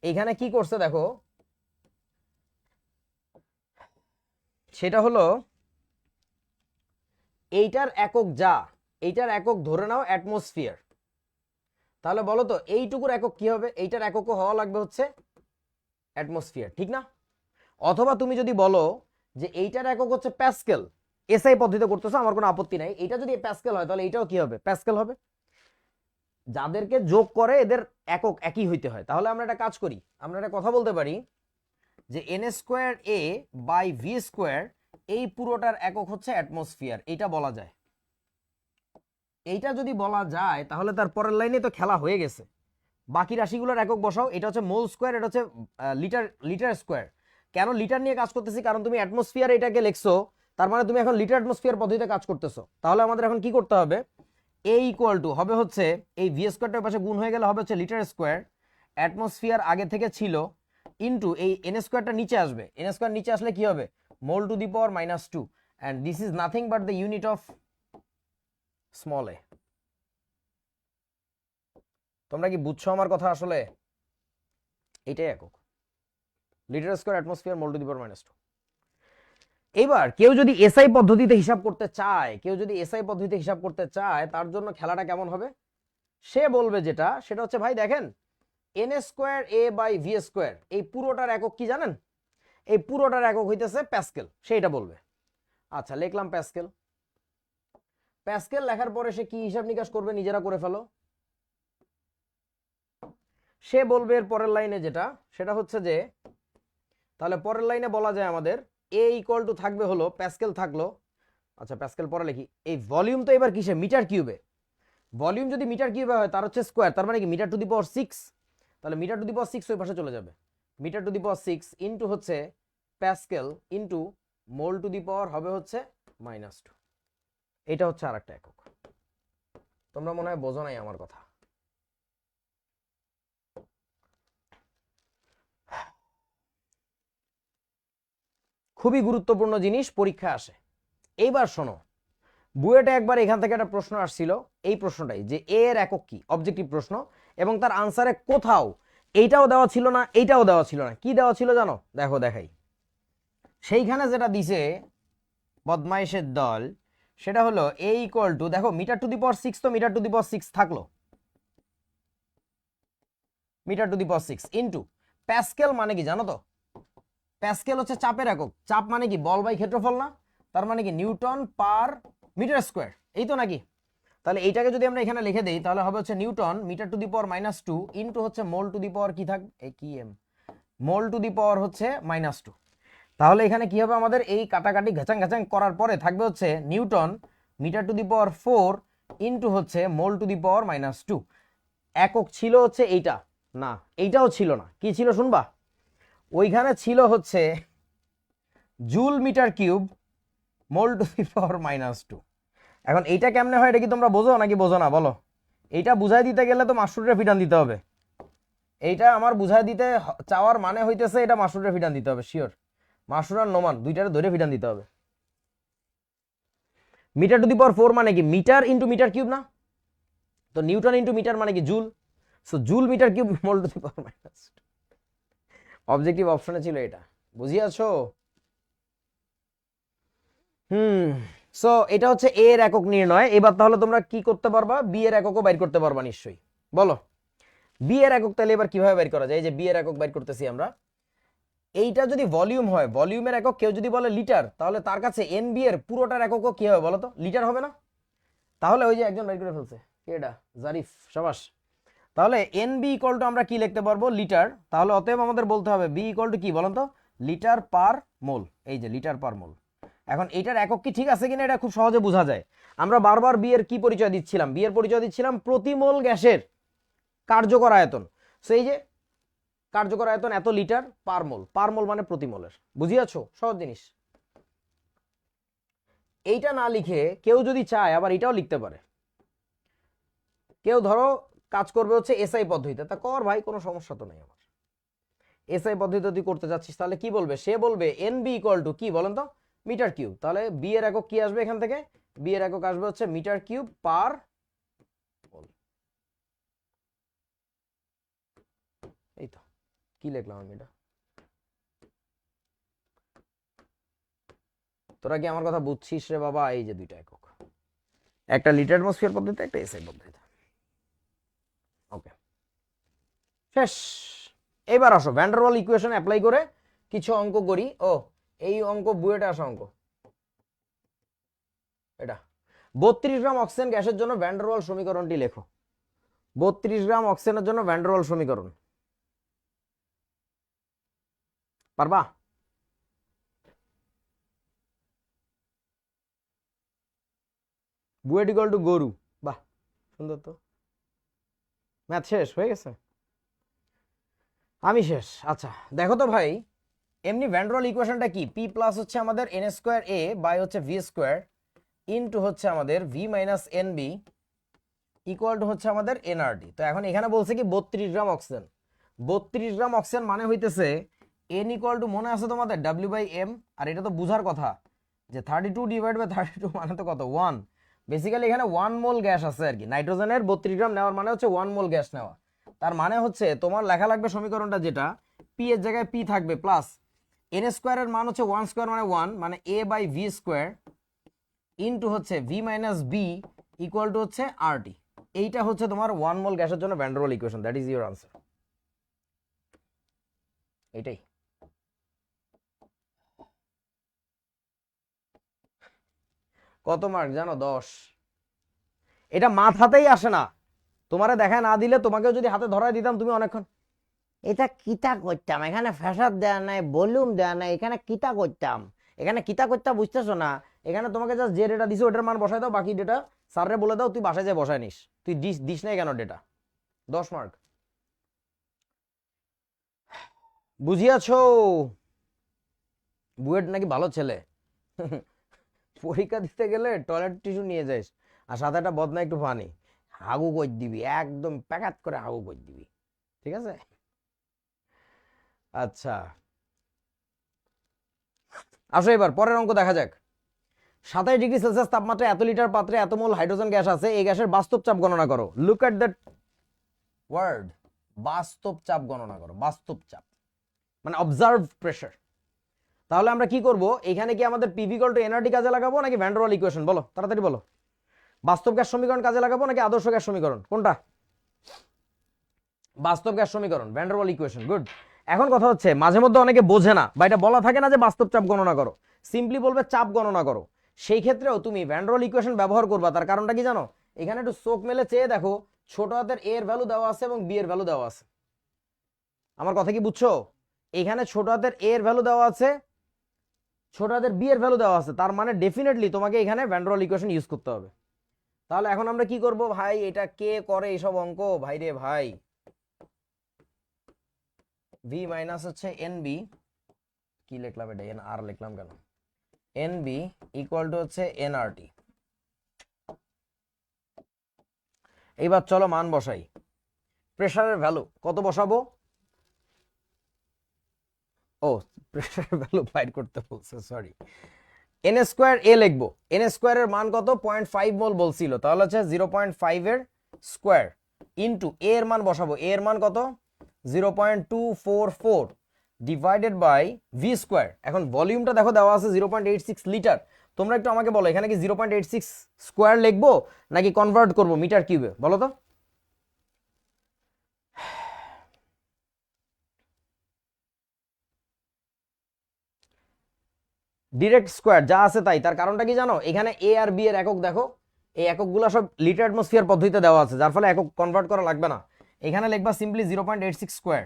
[SPEAKER 1] এখানে কি করছে দেখো, সেটা হলো এইটার একক যা, এইটার একক ধরে নাও অ্যাটমসফিয়ার, তাহলে বলো তো এইটুকুর একক কি হবে? এইটার এককও হওয়া লাগবে হচ্ছে অ্যাটমসফিয়ার, ঠিক না? অথবা তুমি যদি বলো যে এইটার একক হচ্ছে প্যাসকেল, এসআই পদ্ধতিতে করতেছো, আমার কোনো আপত্তি নাই, এটা যদি প্যাসকেল হয় তাহলে এটাও কি হবে? প্যাসকেল হবে। যাদেরকে যোগ করে এদের একক একই হইতে হয়। তাহলে আমরা একটা কাজ করি, আমরা একটা কথা বলতে পারি যে N square A by V square এই পুরোটার একক হচ্ছে অ্যাটমসফিয়ার, এইটা বলা যায়। এইটা যদি বলা যায় তাহলে তার পরের লাইনে তো খেলা হয়ে গেছে। বাকি রাশিগুলোর একক বসাও, এটা হচ্ছে মোল স্কোয়ার, এটা হচ্ছে লিটার, লিটার স্কোয়ার। কেন লিটার নিয়ে কাজ করতেছি? কারণ তুমি অ্যাটমসফিয়ার এটাকে লিখছো, তার মানে তুমি এখন লিটার অ্যাটমসফিয়ার পদ্ধতিতে কাজ করতেছো। তাহলে আমাদের এখন কি করতে হবে? এ ইকুয়াল টু হবে হচ্ছে এই ভি স্কোয়ারটার পাশে গুণ হয়ে গেলে হবে হচ্ছে লিটার স্কোয়ার, অ্যাটমসফিয়ার আগে থেকে ছিল, ইনটু এই এন স্কোয়ারটা নিচে আসবে, এন স্কোয়ার নিচে আসলে কি হবে? Mole to the power -2, and this is nothing but the unit of small a. তোমরা কি বুঝছো আমার কথা? আসলে এটাই একক, litre square atmosphere mole to the power -2। এবার কেউ যদি এসআই পদ্ধতিতে হিসাব করতে চায়, কেউ যদি এসআই পদ্ধতিতে হিসাব করতে চায়, তার জন্য খেলাটা কেমন হবে? সে বলবে যেটা, সেটা হচ্ছে ভাই দেখেন N square A by V square এই পুরোটার একক কি জানেন? এই পুরোটার একক হইতেছে প্যাসকেল, সেইটা বলবে। আচ্ছা লিখলাম প্যাসকেল। প্যাসকেল লেখার পরে সে কি হিসাব নিকাশ করবে? নিজেরা করে ফেলো। সে বলবে এর পরের লাইনে যেটা, সেটা হচ্ছে যে তাহলে পরের লাইনে বলা যায় আমাদের এ ইকুয়াল টু থাকবে হলো প্যাসকেল থাকলো, আচ্ছা প্যাসকেল পরে লিখি, এই ভলিউম তো এবার কিসে? মিটার কিউবে। ভলিউম যদি মিটার কিউবে হয় তার হচ্ছে স্কোয়ার, তার মানে কি মিটার টু দি পাওয়ার 6, তাহলে মিটার টু দি পাওয়ার 6 ওই পাশে চলে যাবে, metre to the power 6 into হচ্ছে pascal into mole to the power হবে হচ্ছে -2। এটা হচ্ছে আরেকটা একক। তোমরা মনে হয় বোঝো নাই আমার কথা। খুবই গুরুত্বপূর্ণ জিনিস, পরীক্ষা আসে। এইবার শোনো, বুয়েটে একবার এখান থেকে একটা প্রশ্ন আসছিল, এই প্রশ্নটাই যে এ এর একক কি, অবজেক্টিভ প্রশ্ন, এবং তার আনসারে কোথাও এইটাও দেওয়া ছিল না, এইটাও দেওয়া ছিল না। কি দেওয়া ছিল জানো? দেখো দেখাই। সেইখানে যেটা দিছে বদমাইশের দল, সেটা হলো এ ইকুয়াল টু, দেখো মিটার টু দি পাওয়ার 6, তো মিটার টু দি পাওয়ার 6 থাকলো, metre to the power 6 into pascal মানে কি জানো তো? প্যাসকেল হচ্ছে চাপের একক, চাপ মানে কি? বল বাই ক্ষেত্রফল না? তার মানে কি নিউটন পার মিটার স্কোয়ার, এই তো নাকি? তাহলে এইটাকে যদি আমরা এখানে লিখে দেই তাহলে হবে হচ্ছে newton metre to the power -2 into হচ্ছে মোল টু দি পাওয়ার কি থাকবে? এই কি এম, মোল টু দি পাওয়ার হচ্ছে -2। তাহলে এখানে কি হবে? আমাদের এই কাটাকাটি ঘাচাং ঘাচাং করার পরে থাকবে হচ্ছে newton metre to the power 4 into হচ্ছে মোল টু দি পাওয়ার -2। একক ছিল হচ্ছে এইটা না, এইটাও ছিল না, কি ছিল শুনবা? ওইখানে ছিল হচ্ছে joule metre cube mole to the power -2। এখন এইটা কেমনে হয় এটা কি তোমরা বোঝো নাকি বোঝো না বলো? এইটা বুঝাই দিতে গেলে তো মাস্টুরের ফিটান দিতে হবে। এইটা আমার বুঝাই দিতে চাওয়ার মানে হইতেছে এটা মাস্টুরের ফিটান দিতে হবে, শিওর। মাস্টুর আর নোমান দুইটারে ধরে ফিটান দিতে হবে। মিটার টু দি পাওয়ার 4 মানে কি? মিটার ইন্টু মিটার কিউব না? তো নিউটন ইন্টু মিটার মানে কি? Joule. So joule metre cube mole to the power -2। Objective অপশনে ছিল এটা, বুঝিয়াছো? সো এটা হচ্ছে এ এর একক নির্ণয়। এবার তাহলে তোমরা কি করতে পারবা? বি এর এককও বাইর করতে পারবা নিশ্চয়ই, বলো। বি এর একক তাহলে এবার কিভাবে বাইর করা যায়? এই যে বি এর একক বাইর করতেছি আমরা। এইটা যদি ভলিউম হয়, ভলিউমের একক কেউ যদি বলে লিটার, তাহলে তার কাছে এন বি এর পুরোটার এককও কি হবে বলো তো? লিটার হবে না? তাহলে ওই যে একজন বাইর করে ফেলছে, কে এটা? জারিফ, সাবাস। তাহলে এন বি ইকুয়াল টু আমরা কি লিখতে পারবো? লিটার। তাহলে অতএব আমাদের বলতে হবে বি ইকুয়াল টু কি বলেন তো? লিটার পার মোল। এই যে লিটার পার মোল। এখন এইটার একক কি ঠিক আছে কিনা এটা খুব সহজে বোঝা যায়। আমরা বারবার বি এর কি পরিচয় দিচ্ছিলাম? বি এর পরিচয় দিচ্ছিলাম প্রতি মোল গ্যাসের কার্যকর আয়তন। সো এই যে কার্যকর আয়তন এত লিটার পার মোল, পার মোল মানে প্রতি মোলের। বুঝিয়াছো? সহজ জিনিস। এইটা না লিখে কেউ যদি চায় আবার এটাও লিখতে পারে। কেউ ধরো কাজ করবে হচ্ছে এসআই পদ্ধতিতে, তা কর ভাই, কোনো সমস্যা তো নেই আমার। এসআই পদ্ধতিতে তুই করতে যাচ্ছিস তাহলে কি বলবে? সে বলবে এন বি ইকুয়াল টু কি বলেন তো? Metre cube. তাহলে বি এর একক কি আসবে এখান থেকে? বি এর একক আসবে হচ্ছে মিটার কিউব পার মোল। এই তো কি লিখলাম আমি এটা? তোরা কি আমার কথা বুঝছিস রে বাবা? এই যে দুইটা একক, একটা লিটার অ্যাটমসফিয়ার পদ্ধতিতে, একটা এসআই পদ্ধতিতে। ওকে, শেষ। এবার আসো ভ্যান ডার ওয়াল ইকুয়েশন অ্যাপ্লাই করে কিছু অঙ্ক করি। ও, এই অঙ্ক বুয়েটে আসা অঙ্ক। এটা 32 গ্রাম অক্সিজেন গ্যাসের জন্য ভ্যান ডার ওয়াল সমীকরণটি লেখো। 32 গ্রাম অক্সিজেনের জন্য ভ্যান ডার ওয়াল সমীকরণ পারবা? বুয়েট ইকুয়াল টু গরু। বাহ, সুন্দর তো। ম্যাথ শেষ হয়ে গেছে, আমি শেষ। আচ্ছা দেখো তো ভাই, এমনি ভ্যান ডার ওয়াল ইকুয়েশনটা কি? পি প্লাস হচ্ছে আমাদের এন স্কোয়ার এ বাই হচ্ছে ভি স্কোয়ার ইন্টু হচ্ছে আমাদের V minus N B equal to হচ্ছে আমাদের এনআরটি। তো এখন এখানে বলছে কি 32 গ্রাম অক্সিজেন। 32 গ্রাম অক্সিজেন মানে হইতেছে এন ইকুয়াল টু, মনে আছে তোমাদের, ডাব্লিউ বাই এম। আর এটা তো বুঝার কথা যে 32 ডিভাইড বাই 32 মানে তো কত, 1। বেসিক্যালি এখানে 1 মোল গ্যাস আছে আর কি। নাইট্রোজেনের 32 গ্রাম নেওয়ার মানে হচ্ছে 1 মোল গ্যাস নেওয়া। তার মানে হচ্ছে তোমার লেখা লাগবে সমীকরণটা, যেটা পি এর জায়গায় পি থাকবে প্লাস এন স্কোয়ারের মান হচ্ছে 1 স্কোয়ার মানে 1, মানে A by V square into হচ্ছে V minus B equal to হচ্ছে আর টি। এইটা হচ্ছে তোমার 1 মোল গ্যাসের জন্য van der wall equation. That is your answer. এটাই। কত মার্ক জানো? 10। এটা মাথাতেই আসে না। তোমারে দেখায় না দিলে, তোমাকেও যদি হাতে ধরায় দিতাম তুমি অনেকক্ষণ এটা কিতা করতাম, এখানে ফ্যাসাদ দেয়া নাই, ভলিউম দেয়া নাই, এখানে কিতা করতাম, এখানে কিতা করতাম, বুঝতেছো না? এখানে তোমাকে জাস্ট যে ডেটা দিছো ওটার মান বসাই দাও, বাকি ডেটা স্যাররে বলে দাও, তুই বাসায় যায় বসায় নিস। তুই দিস নাই কেন ডেটা? 10 মার্ক। বুঝিয়াছো? বুয়েট নাকি ভালো ছেলে। পরীক্ষা দিতে গেলে টয়লেট টিস্যু নিয়ে যাইস, আর সাথে একটা বদনা একটু পানি, হাগু কই দিবি, একদম প্যাকাত করে হাগু কই দিবি, ঠিক আছে? আচ্ছা আসো এবার পরের অঙ্ক দেখা যাক। 27 ডিগ্রি সেলসিয়াস তাপমাত্রায় এত লিটার পাত্রে এত মোল হাইড্রোজেন গ্যাস আছে, এই গ্যাসের বাস্তব চাপ গণনা করো। লুক এট দ্যাট ওয়ার্ড, বাস্তব চাপ গণনা করো। বাস্তব চাপ মানে অবজার্ভ প্রেসার। তাহলে আমরা কি করব, এখানে কি আমাদের পিভি ইকুয়াল টু এনআরটি কাজে লাগাবো নাকি ভ্যান ডার ওয়াল ইকুয়েশন? বলো তাড়াতাড়ি বলো। বাস্তব গ্যাস সমীকরণ কাজে লাগাবো নাকি আদর্শ গ্যাস সমীকরণ, কোনটা? বাস্তব গ্যাস সমীকরণ, ভ্যান ডার ওয়াল ইকুয়েশন। গুড। এখন কথা হচ্ছে মাঝে মধ্যে অনেকে বোঝে না বা এটা বলা থাকে না যে বাস্তব চাপ গণনা করো, সিম্পলি বলবে চাপ গণনা করো। সেই ক্ষেত্রেও তুমি ভ্যান ডার ওয়াল ইকুয়েশন ব্যবহার করবা। তার কারণটা কি জানো? এখানে একটু চোখ মেলে চেয়ে দেখো, ছোট হাতের এ এর ভ্যালু দেওয়া আছে এবং বি এর ভ্যালু দেওয়া আছে। আমার কথা কি বুঝছো? এখানে ছোট হাতের এ এর ভ্যালু দেওয়া আছে, ছোট হাতের বি এর ভ্যালু দেওয়া আছে। তার মানে ডেফিনেটলি তোমাকে এখানে ভ্যান ডার ওয়াল ইকুয়েশন ইউজ করতে হবে। তাহলে এখন আমরা কি করব ভাই? এটা কে করে এইসব অঙ্ক ভাই রে ভাই? ভি মাইনাস হচ্ছে এন বি, কি লিখলাম এটা, এন আর লিখলাম কেন? এন বি ইকুয়াল টু হচ্ছে এন আর টি। এইবার চলো মান বসাই। প্রেসারের ভ্যালু কত বসাবো? ও, প্রেসারের ভ্যালু বাইর করতে বলছে, সরি। এন স্কোয়ার এ লিখবো। এন স্কোয়ারের মান কত? 0.5 মোল বলছিল, তাহলে হচ্ছে 0.5 এর স্কোয়ার ইন্টু এ এর মান বসাবো। এ এর মান কত? 0.244 ডিভাইডেড বাই ভি স্কোয়ার। এখন ভলিউমটা দেখো দেওয়া আছে 0.86 লিটার। তোমরা একটু আমাকে বলো এখানে কি 0.86 স্কোয়ার লিখবো নাকি কনভার্ট করবো মিটার কিউবে, বলো তো? ডিরেক্ট স্কোয়ার যা আছে তাই। তার কারণটা কি জানো? এখানে এ আর বি এর একক দেখো, এই এককগুলো সব লিটার অ্যাটমসফিয়ার পদ্ধতিতে দেওয়া আছে, যার ফলে একক কনভার্ট করা লাগবে না। এখানে লিখবা সিম্পলি 0.86 স্কোয়ার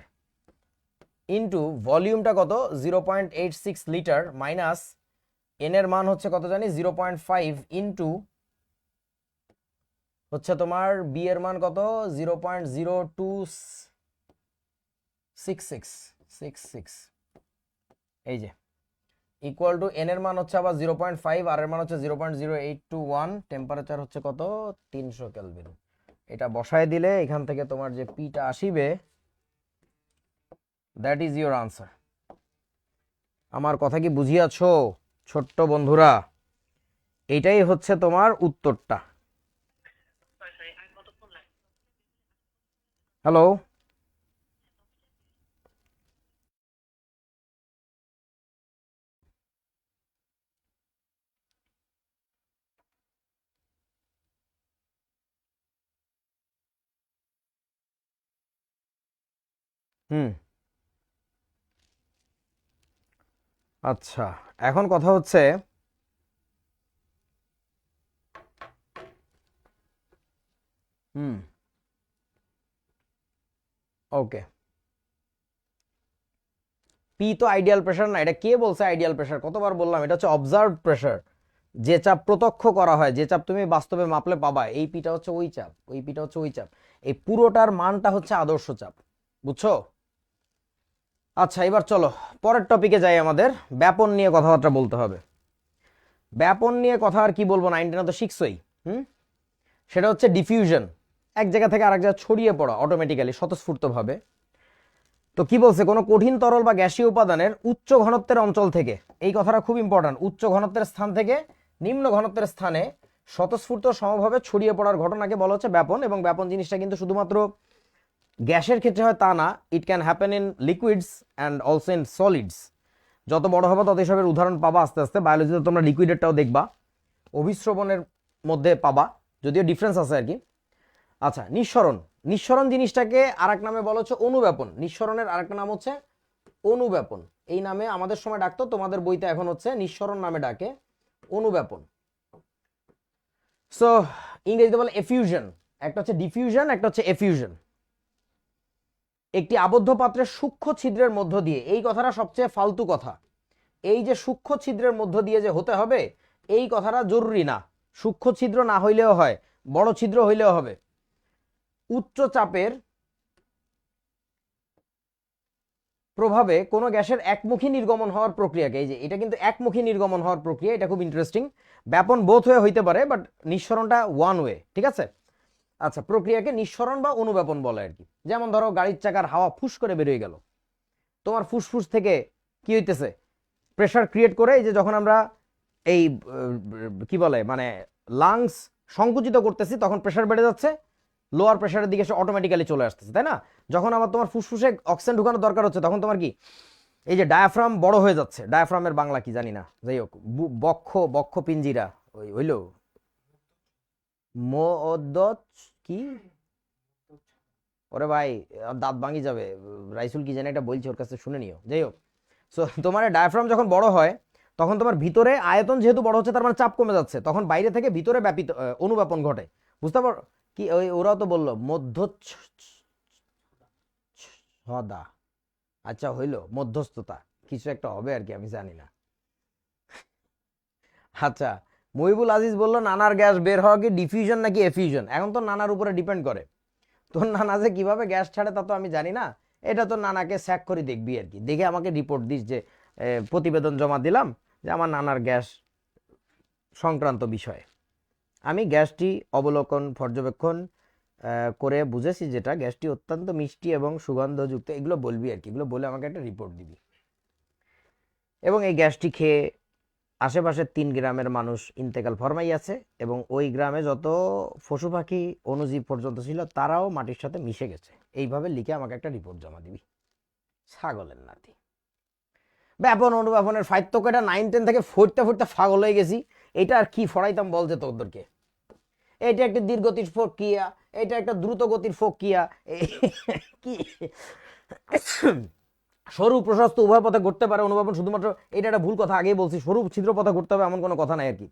[SPEAKER 1] ইন্টু ভলিউমটা কত? 0.86 লিটার মাইনাস এন এর মান হচ্ছে কত জানি 0.5 ইন্টু হচ্ছে তোমার বি এর মান কত? 0.0266, এই যে ইকুয়াল টু এন এর মান হচ্ছে আবার 0.5, আর এর মান হচ্ছে 0.0821, টেম্পারেচার হচ্ছে কত? 300 কেলভিন। এটা বসায় দিলে এখান থেকে তোমার যে পিটা আসিবে, দ্যাট ইজ ইওর আনসার। আমার কথা কি বুঝিয়াছো ছোট্ট বন্ধুরা? এইটাই হচ্ছে তোমার উত্তরটা। হ্যালো, হুম, আচ্ছা, এখন কথা হচ্ছে হুম, ওকে, পি তো আইডিয়াল প্রেশার না। এটা কে বলছে আইডিয়াল প্রেশার? কতবার বললাম, এটা হচ্ছে অবজার্ভড প্রেশার, যে চাপ প্রত্যক্ষ করা হয়, যে চাপ তুমি বাস্তবে মাপলে পাবা। এই পিটা হচ্ছে ওই চাপ, ওই পিটা হচ্ছে ওই চাপ, এই পুরোটার মানটা হচ্ছে আদর্শ চাপ, বুঝছো? আচ্ছা, এবার চলো পরের টপিকে যাই। আমাদের ব্যাপন নিয়ে কথাবার্তা বলতে হবে। ব্যাপন নিয়ে কথা আর কি বলবো, 9-10 তো শিখছই। হুম, সেটা হচ্ছে ডিফিউশন, এক জায়গা থেকে আরেক জায়গায় ছড়িয়ে পড়া অটোমেটিক্যালি স্বতঃস্ফূর্তভাবে। তো কি বলছে, কোনো কঠিন তরল বা গ্যাসীয় উপাদানের উচ্চ ঘনত্বের অঞ্চল থেকে, এই কথাটা খুব ইম্পর্ট্যান্ট, উচ্চ ঘনত্বের স্থান থেকে নিম্ন ঘনত্বের স্থানে স্বতঃস্ফূর্ত সমভাবে ছড়িয়ে পড়ার ঘটনাকে বলা হচ্ছে ব্যাপন। এবং ব্যাপন জিনিসটা কিন্তু শুধুমাত্র গ্যাসের ক্ষেত্রে হয় তা না, it can happen in liquids and also in solids. যত বড় হবে তত এসবের উদাহরণ পাবা আস্তে আস্তে। বায়োলজিতে তোমরা লিকুইডেরটাও দেখবা, অভিস্রবণের মধ্যে পাবা, যদিও ডিফারেন্স আছে আর কি। আচ্ছা, নিঃসরণ, নিঃসরণ জিনিসটাকে আরেক নামে বলা হচ্ছে অনুব্যাপন। নিঃসরণের আরেকটা নাম হচ্ছে অনুব্যাপন। এই নামে আমাদের সময় ডাকতো, তোমাদের বইতে এখন হচ্ছে নিঃসরণ নামে ডাকে, অনুব্যাপন। সো ইংরেজিতে বলে এফিউশন। একটা হচ্ছে ডিফিউশন, একটা হচ্ছে এফিউশন। একটি আবদ্ধ পাত্রের সূক্ষ্ম ছিদ্রের মধ্য দিয়ে, এই কথাটা সবচেয়ে ফালতু কথা। এই যে সূক্ষ্ম ছিদ্রের মধ্য দিয়ে যে হতে হবে, এই কথাটা জরুরি না। সূক্ষ্ম ছিদ্র না হইলেও হয়, বড় ছিদ্র হইলেও হবে। উচ্চ চাপের প্রভাবে কোনো গ্যাসের একমুখী নির্গমন হওয়ার প্রক্রিয়াকে, এই যে এটা কিন্তু একমুখী নির্গমন হওয়ার প্রক্রিয়া, এটা খুব ইন্টারেস্টিং। ব্যাপন বোথ ওয়ে হইতে পারে, বাট নিঃসরণটা ওয়ান ওয়ে, ঠিক আছে? আচ্ছা, প্রক্রিয়াকে নিঃসরণ বা অনুব্যাপন বলে আর কি। যেমন ধরো গাড়ির চাকার হাওয়া ফুস করে বেরিয়ে গেল, তোমার ফুসফুস থেকে কি হইতেছে, প্রেসার ক্রিয়েট করে, এই যে যখন আমরা এই কি বলে মানে লাংস সংকুচিত করতেছি, তখন প্রেসার বেড়ে যাচ্ছে, লোয়ার প্রেসারের দিকে সে অটোমেটিক্যালি চলে আসতেছে, তাই না? যখন আবার তোমার ফুসফুসে অক্সিজেন ঢুকানোর দরকার হচ্ছে, তখন তোমার কি এই যে ডায়াফ্রাম বড় হয়ে যাচ্ছে। ডায়াফ্রামের বাংলা কি জানি না, যাই হোক, বক্ষ বক্ষ পিঞ্জিরা, ওই হইলো মোদ্দত কি, ওরে ভাই দাঁত ভাঙি যাবে। রাইসুল কি জানি একটা বলছে, ওর কাছে শুনে নিও। যাই হোক, সো তোমার ডায়াফ্রাম যখন বড় হয়, তখন তোমার ভিতরে আয়তন যেহেতু বড় হচ্ছে, তার মানে চাপ কমে যাচ্ছে, তখন বাইরে থেকে ভিতরে ব্যাপিত অনুব্যাপন ঘটে। বুঝতে পারো কি? ওই ওরাও তো বললো মধ্য ছদা, আচ্ছা হইলো মধ্যস্থতা, কিছু একটা হবে আর কি, আমি জানি না। আচ্ছা, মহিবুল আজিজ বললো নানার গ্যাস বের হওয়া কি ডিফিউশন নাকি এফিউশন? এখন তো নানার উপরে ডিপেন্ড করে। তোর নানা যে কিভাবে গ্যাস ছাড়ে তা তো আমি জানি না, এটা তো নানাকে স্যাক করে দেখবি আর কি, দেখে আমাকে রিপোর্ট দিস যে প্রতিবেদন জমা দিলাম যে আমার নানার গ্যাস সংক্রান্ত বিষয়ে। আমি গ্যাসটি অবলোকন পর্যবেক্ষণ করে বুঝেছি, যেটা গ্যাসটি অত্যন্ত মিষ্টি এবং সুগন্ধযুক্ত, এগুলো বলবি আর কি, এগুলো বলে আমাকে একটা রিপোর্ট দিবি। এবং এই গ্যাসটি খেয়ে আশেপাশের 3 গ্রামের মানুষ ইন্তেকাল ফরমাইয়াছে, এবং ওই গ্রামে যত পশু পাখি অণুজীব পর্যন্ত ছিল তারাও মাটির সাথে মিশে গেছে। এইভাবে লিখে আমাকে একটা রিপোর্ট জমা দিবি, ছাগলের নাতি। ব্যাপন অনুব্যাপনের ফাইত্য কয়টা 9-10 থেকে ফরতে ফরতে পাগল হয়ে গেছি। এটা আর কি ফরাইতাম বলতে তোদেরকে? এটা একটা দীর্ঘগতির প্রক্রিয়া, এটা একটা দ্রুত গতির প্রক্রিয়া, কি সরু প্রশস্ত উভয় পথে ঘটতে পারে অনুব্যাপন, শুধুমাত্র এটা একটা ভুল কথা, আগেই বলছি, সরু ছিদ্র পথে ঘটতে হবে এমন কোনো কথা নাই আর কি।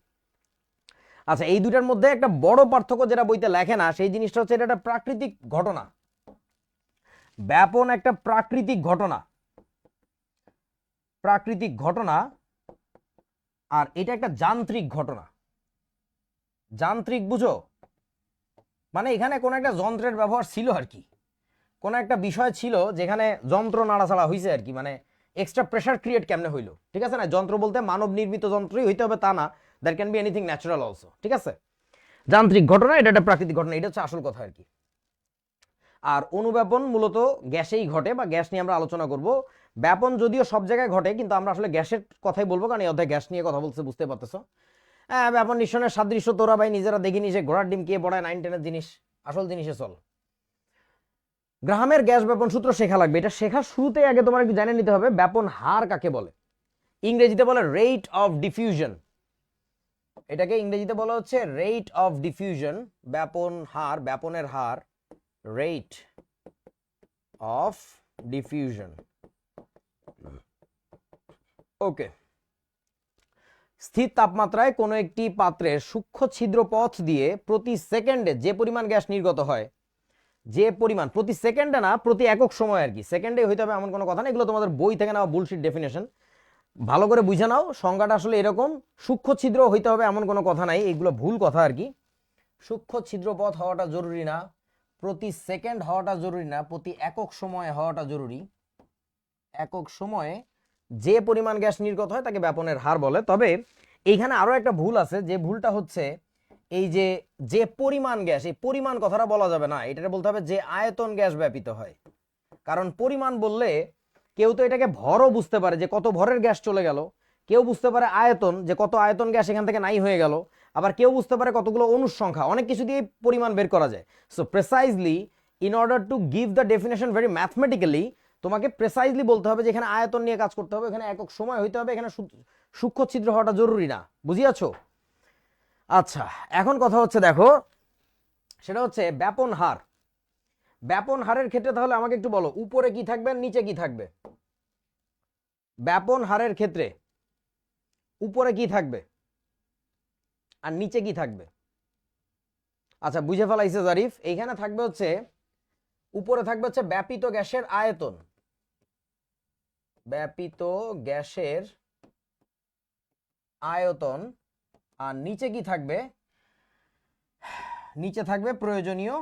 [SPEAKER 1] আচ্ছা, এই দুটার মধ্যে একটা বড় পার্থক্য যেটা বইতে লেখে না, সেই জিনিসটা হচ্ছে এটা একটা প্রাকৃতিক ঘটনা। ব্যাপন একটা প্রাকৃতিক ঘটনা, প্রাকৃতিক ঘটনা, আর এটা একটা যান্ত্রিক ঘটনা। যান্ত্রিক বুঝো, মানে এখানে কোন একটা যন্ত্রের ব্যবহার ছিল আর কি, কোন একটা বিষয় ছিল যেখানে যন্ত্র নাড়াচাড়া হয়েছে আর কি, মানে এক্সট্রা প্রেসার ক্রিয়েট কেমনে হইলো, ঠিক আছে না? যন্ত্র বলতে মানব নির্মিত যন্ত্রই হইতে হবে তা না, that can be anything natural also, ঠিক আছে? যান্ত্রিক ঘটনা, এটা একটা প্রাকৃতিক ঘটনা, এটা হচ্ছে আসল কথা আর কি। আর অনুব্যাপন মূলত গ্যাসেই ঘটে, বা গ্যাস নিয়ে আমরা আলোচনা করব। ব্যাপন যদিও সব জায়গায় ঘটে, কিন্তু আমরা আসলে গ্যাসের কথাই বলবো, কারণ এই অধ্যায় গ্যাস নিয়ে কথা বলছে, বুঝতে পারতেছো। হ্যাঁ, ব্যাপন নিঃসরণের সাদৃশ্য তোরা ভাই নিজেরা দেখিনি, সে ঘোড়ার ডিম কে পড়ায় 9-10 জিনিস, আসল জিনিসে চল। গ্রাহামের গ্যাস ব্যাপন সূত্র শেখা লাগবে। এটা শেখার শুরুতেই আগে তোমার একটু জানিয়ে নিতে হবে ব্যাপন হার কাকে বলে। ইংরেজিতে বলে রেট অফ ডিফিউশন, এটাকে ইংরেজিতে বলা হচ্ছে রেট অফ ডিফিউশন। ব্যাপন হার, ব্যাপনের হার, রেট অফ ডিফিউশন। ওকে, স্থির তাপমাত্রায় কোনো একটি পাত্রের সূক্ষ্ম ছিদ্র পথ দিয়ে প্রতি সেকেন্ডে যে পরিমাণ গ্যাস নির্গত হয়, যে পরিমাণ, প্রতি সেকেন্ডে না, প্রতি একক সময় আর কি, সেকেন্ডে হইতে হবে এমন কোনো কথা না, এগুলো তোমাদের বই থেকে নেওয়া বুলশিট ডেফিনেশন, ভালো করে বুঝে নাও। সংজ্ঞাটা আসলে এরকম, সূক্ষ্ম ছিদ্র হইতে হবে এমন কোনো কথা নাই, এগুলো ভুল কথা আর কি। সূক্ষ্ম ছিদ্রপথ হওয়াটা জরুরি না, প্রতি সেকেন্ড হওয়াটা জরুরি না, প্রতি একক সময়ে হওয়াটা জরুরি। একক সময়ে যে পরিমাণ গ্যাস নির্গত হয় তাকে ব্যাপনের হার বলে। তবে এইখানে আরো একটা ভুল আছে, যে ভুলটা হচ্ছে এই যে যে পরিমাণ গ্যাস, এই পরিমাণ কথাটা বলা যাবে না, এটা বলতে হবে যে আয়তন গ্যাস ব্যাপিত হয়। কারণ পরিমাণ বললে কেউ তো এটাকে ভরও বুঝতে পারে যে কত ভরের গ্যাস চলে গেল, কেউ বুঝতে পারে আয়তন, যে কত আয়তন গ্যাস এখান থেকে নাই হয়ে গেল, আবার কেউ বুঝতে পারে কতগুলো অণুর সংখ্যা, অনেক কিছু দিয়ে পরিমাণ বের করা যায়। So precisely, in order to give the definition very mathematically, তোমাকে প্রেসাইজলি বলতে হবে যে এখানে আয়তন নিয়ে কাজ করতে হবে, এখানে একক সময় হইতে হবে, এখানে সূক্ষ্ম ছিদ্র হওয়াটা জরুরি না। বুঝিয়াছো? আচ্ছা, এখন কথা হচ্ছে দেখো, সেটা হচ্ছে ব্যাপন হার। ব্যাপন হারের ক্ষেত্রে তাহলে আমাকে একটু বলো, উপরে কি থাকবে, নিচে কি থাকবে? ব্যাপন হারের ক্ষেত্রে উপরে কি থাকবে আর নিচে কি থাকবে? আচ্ছা, বুঝে ফেলাইছে জারিফ। এইখানে থাকবে হচ্ছে, উপরে থাকবে হচ্ছে ব্যাপিত গ্যাসের আয়তন, ব্যাপিত গ্যাসের আয়তন। আর নিচে কি থাকবে? নিচে থাকবে প্রয়োজনীয়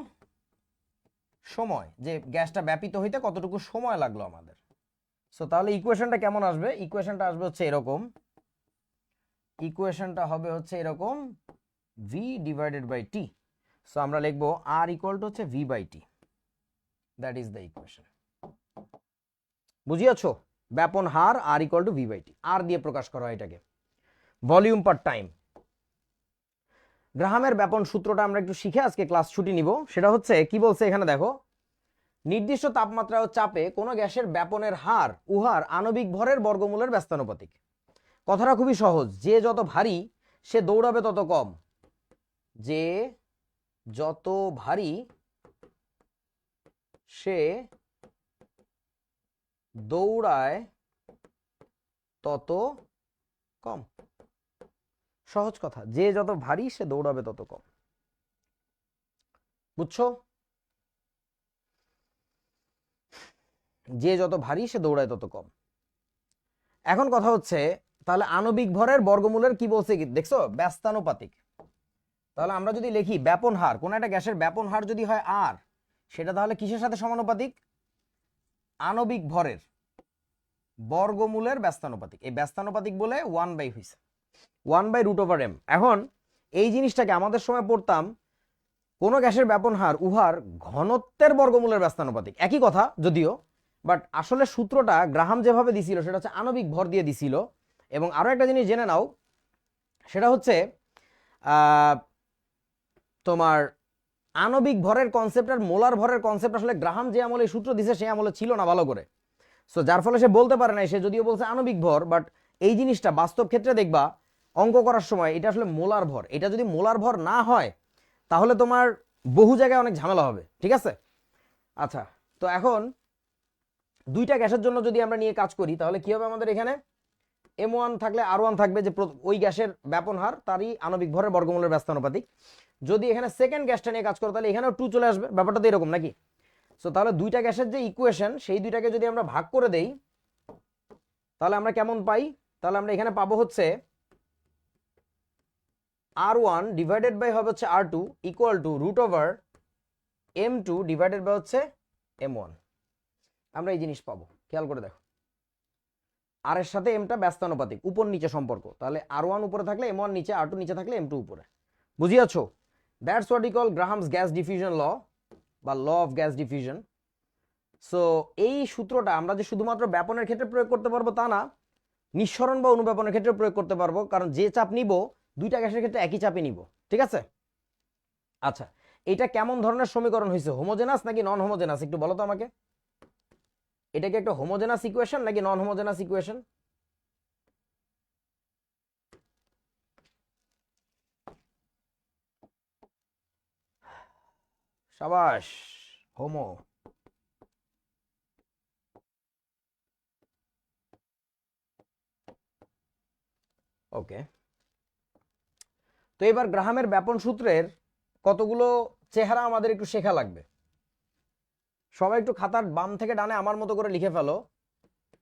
[SPEAKER 1] সময়, যে গ্যাসটা ব্যাপিত হইতে কতটুকু সময় লাগলো আমাদের। সো তাহলে ইকুয়েশনটা কেমন আসবে? ইকুয়েশনটা আসবে হচ্ছে এরকম, ইকুয়েশনটা হবে হচ্ছে এরকম, V divided by T. So আমরা লিখবো আর ইকুয়াল টু হচ্ছে V by T, that is the equation. বুঝিয়াছো? ব্যাপন হার R equal to V by T, R দিয়ে প্রকাশ করা হয় এটাকে, ভলিউম পার টাইম। গ্রাহামের ব্যাপন সূত্রটা আমরা একটু শিখে আজকে ক্লাস ছুটি নিব। সেটা হচ্ছে কি বলছে এখানে দেখো, নির্দিষ্ট তাপমাত্রা ও চাপে কোনো গ্যাসের ব্যাপনের হার উহার আণবিক ভরের বর্গমূলের ব্যস্তানুপাতিক। কথাটা খুবই সহজ, যে যত ভারী সে দৌড়াবে তত কম, যে যত ভারী সে দৌড়ায় তত কম। সহজ কথা, যে যত ভারী সে দৌড়াবে তত কম। বুঝছো? যে যত ভারী সে দৌড়ায় তত কম। এখন কথা হচ্ছে, তাহলে আণবিক ভরের বর্গমূলের কি বলছে, কি দেখছো, ব্যস্তানুপাতিক। তাহলে আমরা যদি লিখি ব্যাপন হার, কোন একটা গ্যাসের ব্যাপন হার যদি হয় আর, সেটা তাহলে কিসের সাথে সমানুপাতিক? আণবিক ভরের বর্গমূলের ব্যস্তানুপাতিক। এই ব্যস্তানুপাতিক বলে 1/, হইছে 1/√m। এখন এই জিনিসটাকে আমাদের সময় পড়তাম, কোন গ্যাসের ব্যাপন হার উহার ঘনত্বের বর্গমূলের ব্যস্তানুপাতিক, একই কথা যদিও, বাট আসলে সূত্রটা গ্রাহাম যেভাবে দিছিল সেটা হচ্ছে আণবিক ভর দিয়ে দিছিল। এবং আরো একটা জিনিস জেনে নাও, সেটা হচ্ছে তোমার আণবিক ভরের কনসেপ্ট আর মোলার ভরের কনসেপ্ট আসলে গ্রাহাম যে আমলে সূত্র দিছে সেই আমলে ছিল না ভালো করে। সো যার ফলে সে বলতে পারে না, সে যদিও বলছে আণবিক ভর, বাট এই জিনিসটা বাস্তব ক্ষেত্রে দেখবা অঙ্ক করার সময় এটা আসলে মোলার ভর। এটা যদি মোলার ভর না হয় তাহলে তোমার বহু জায়গায় অনেক ঝামেলা হবে, ঠিক আছে? আচ্ছা, তো এখন দুইটা গ্যাসের জন্য যদি আমরা নিয়ে কাজ করি তাহলে কি হবে আমাদের? এখানে M1 থাকলে R1 থাকবে, যে ওই গ্যাসের ব্যাপন হার তারই আণবিক ভরের বর্গমূলের ব্যস্তানুপাতিক। যদি এখানে সেকেন্ড গ্যাসটা নিয়ে কাজ করো তাহলে এখানেও 2 চলে আসবে, ব্যাপারটা তো এরকম নাকি? সো তাহলে দুইটা গ্যাসের যে ইকুয়েশন সেই দুইটাকে যদি আমরা ভাগ করে দেই তাহলে আমরা কেমন পাই? তাহলে আমরা এখানে পাবো হচ্ছে R1 ডিভাইডেড বাই হবে হচ্ছে R2 equal to √M2 divided by হচ্ছে M1। আমরা এই জিনিস পাবো, খেয়াল করে দেখো, আর এর সাথে এমটা ব্যস্তানুপাতিক, উপর নিচে সম্পর্ক। তাহলে R1 উপরে থাকলে M1 নিচে, R2 নিচে থাকলে M2 উপরে। বুঝিয়াছো? That's what we call Graham's gas diffusion law বা law of gas diffusion. So এই সূত্রটা আমরা যে শুধুমাত্র ব্যাপনের ক্ষেত্রে প্রয়োগ করতে পারবো তা না, নিঃসরণ বা অনুব্যাপনের ক্ষেত্রে প্রয়োগ করতে পারবো, কারণ যে চাপ নিব দুইটা গ্যাসের ক্ষেত্রে একই চাপে নিব, ঠিক আছে? আচ্ছা, এটা কেমন ধরনের সমীকরণ হয়েছে, হোমোজেনাস নাকি নন হোমোজেনাস, একটু বলো তো আমাকে। এটা কি একটা হোমোজেনাস ইকুয়েশন নাকি নন হোমোজেনাস ইকুয়েশন? সাবাস, হোমো। ওকে, তো এবার গ্রাহামের ব্যাপন সূত্রের কতগুলো চেহারা আমাদের একটু শেখা লাগবে। সবাই একটু খাতার বাম থেকে ডানে আমার মতো করে লিখে ফেলো।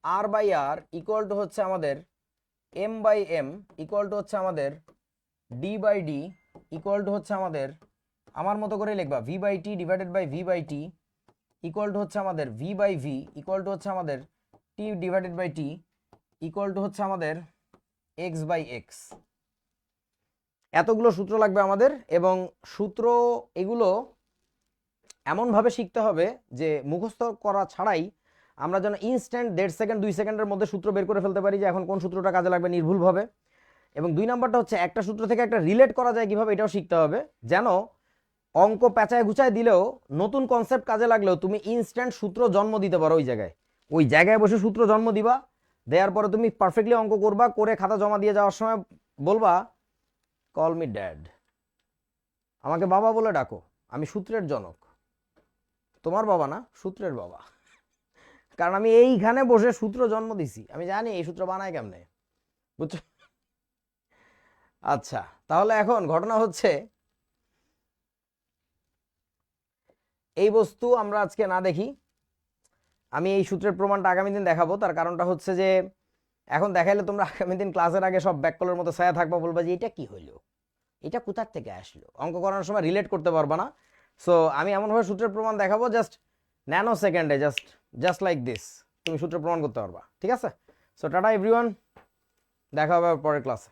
[SPEAKER 1] R by R equal to হচ্ছে আমাদের M by M equal to হচ্ছে আমাদের D by D equal to হচ্ছে আমাদের, আমার মতো করে লিখবা, V by T divided by V by T equal to হচ্ছে আমাদের V by V equal to হচ্ছে আমাদের T divided by T equal to হচ্ছে আমাদের এক্স বাই এক্স। এতগুলো সূত্র লাগবে আমাদের, এবং সূত্র এগুলো এমনভাবে শিখতে হবে যে মুখস্থ করা ছাড়াই আমরা যেন ইনস্ট্যান্ট 1.5 সেকেন্ড 2 সেকেন্ডের মধ্যে সূত্র বের করে ফেলতে পারি যে এখন কোন সূত্রটা কাজে লাগবে নির্ভুলভাবে। এবং 2 নাম্বারটা হচ্ছে একটা সূত্র থেকে একটা রিলেট করা যায় কিভাবে, এটাও শিখতে হবে, যেন অঙ্ক পেঁচায় গুছায় দিলেও নতুন কনসেপ্ট কাজে লাগলেও তুমি ইনস্ট্যান্ট সূত্র জন্ম দিতে পারো। ওই জায়গায় বসে সূত্র জন্ম দিবা, দেওয়ার পরে তুমি পারফেক্টলি অঙ্ক করবা, করে খাতা জমা দিয়ে যাওয়ার সময় বলবা কল মি ড্যাড, আমাকে বাবা বলে ডাকো, আমি সূত্রের জনক। তোমার বাবা না, সূত্রের বাবা, কারণ আমি এইখানে বসে সূত্র জন্ম দিছি, আমি জানি এই সূত্র বানায় কেমনে, বুঝছো? আচ্ছা, তাহলে এখন ঘটনা হচ্ছে এই বস্তু আমরা আজকে না দেখি, আমি এই সূত্রের প্রমাণটা আগামী দিন দেখাবো। তার কারণটা হচ্ছে যে এখন দেখাইলে তোমরা আগামী দিন ক্লাসের আগে সব ব্যাককলের মতো ছায়া থাকবা, বলবা যে এটা কি হইলো, এটা কোথার থেকে আসলো, অঙ্ক করানোর সময় রিলেট করতে পারবা না। সো আমি এমনভাবে সূত্রের প্রমাণ দেখাবো জাস্ট ন্যানো সেকেন্ডে, জাস্ট লাইক দিস তুমি সূত্র প্রমাণ করতে পারবা। ঠিক আছে? সো টাটা এভরিওয়ান, দেখা হবে পরের ক্লাসে।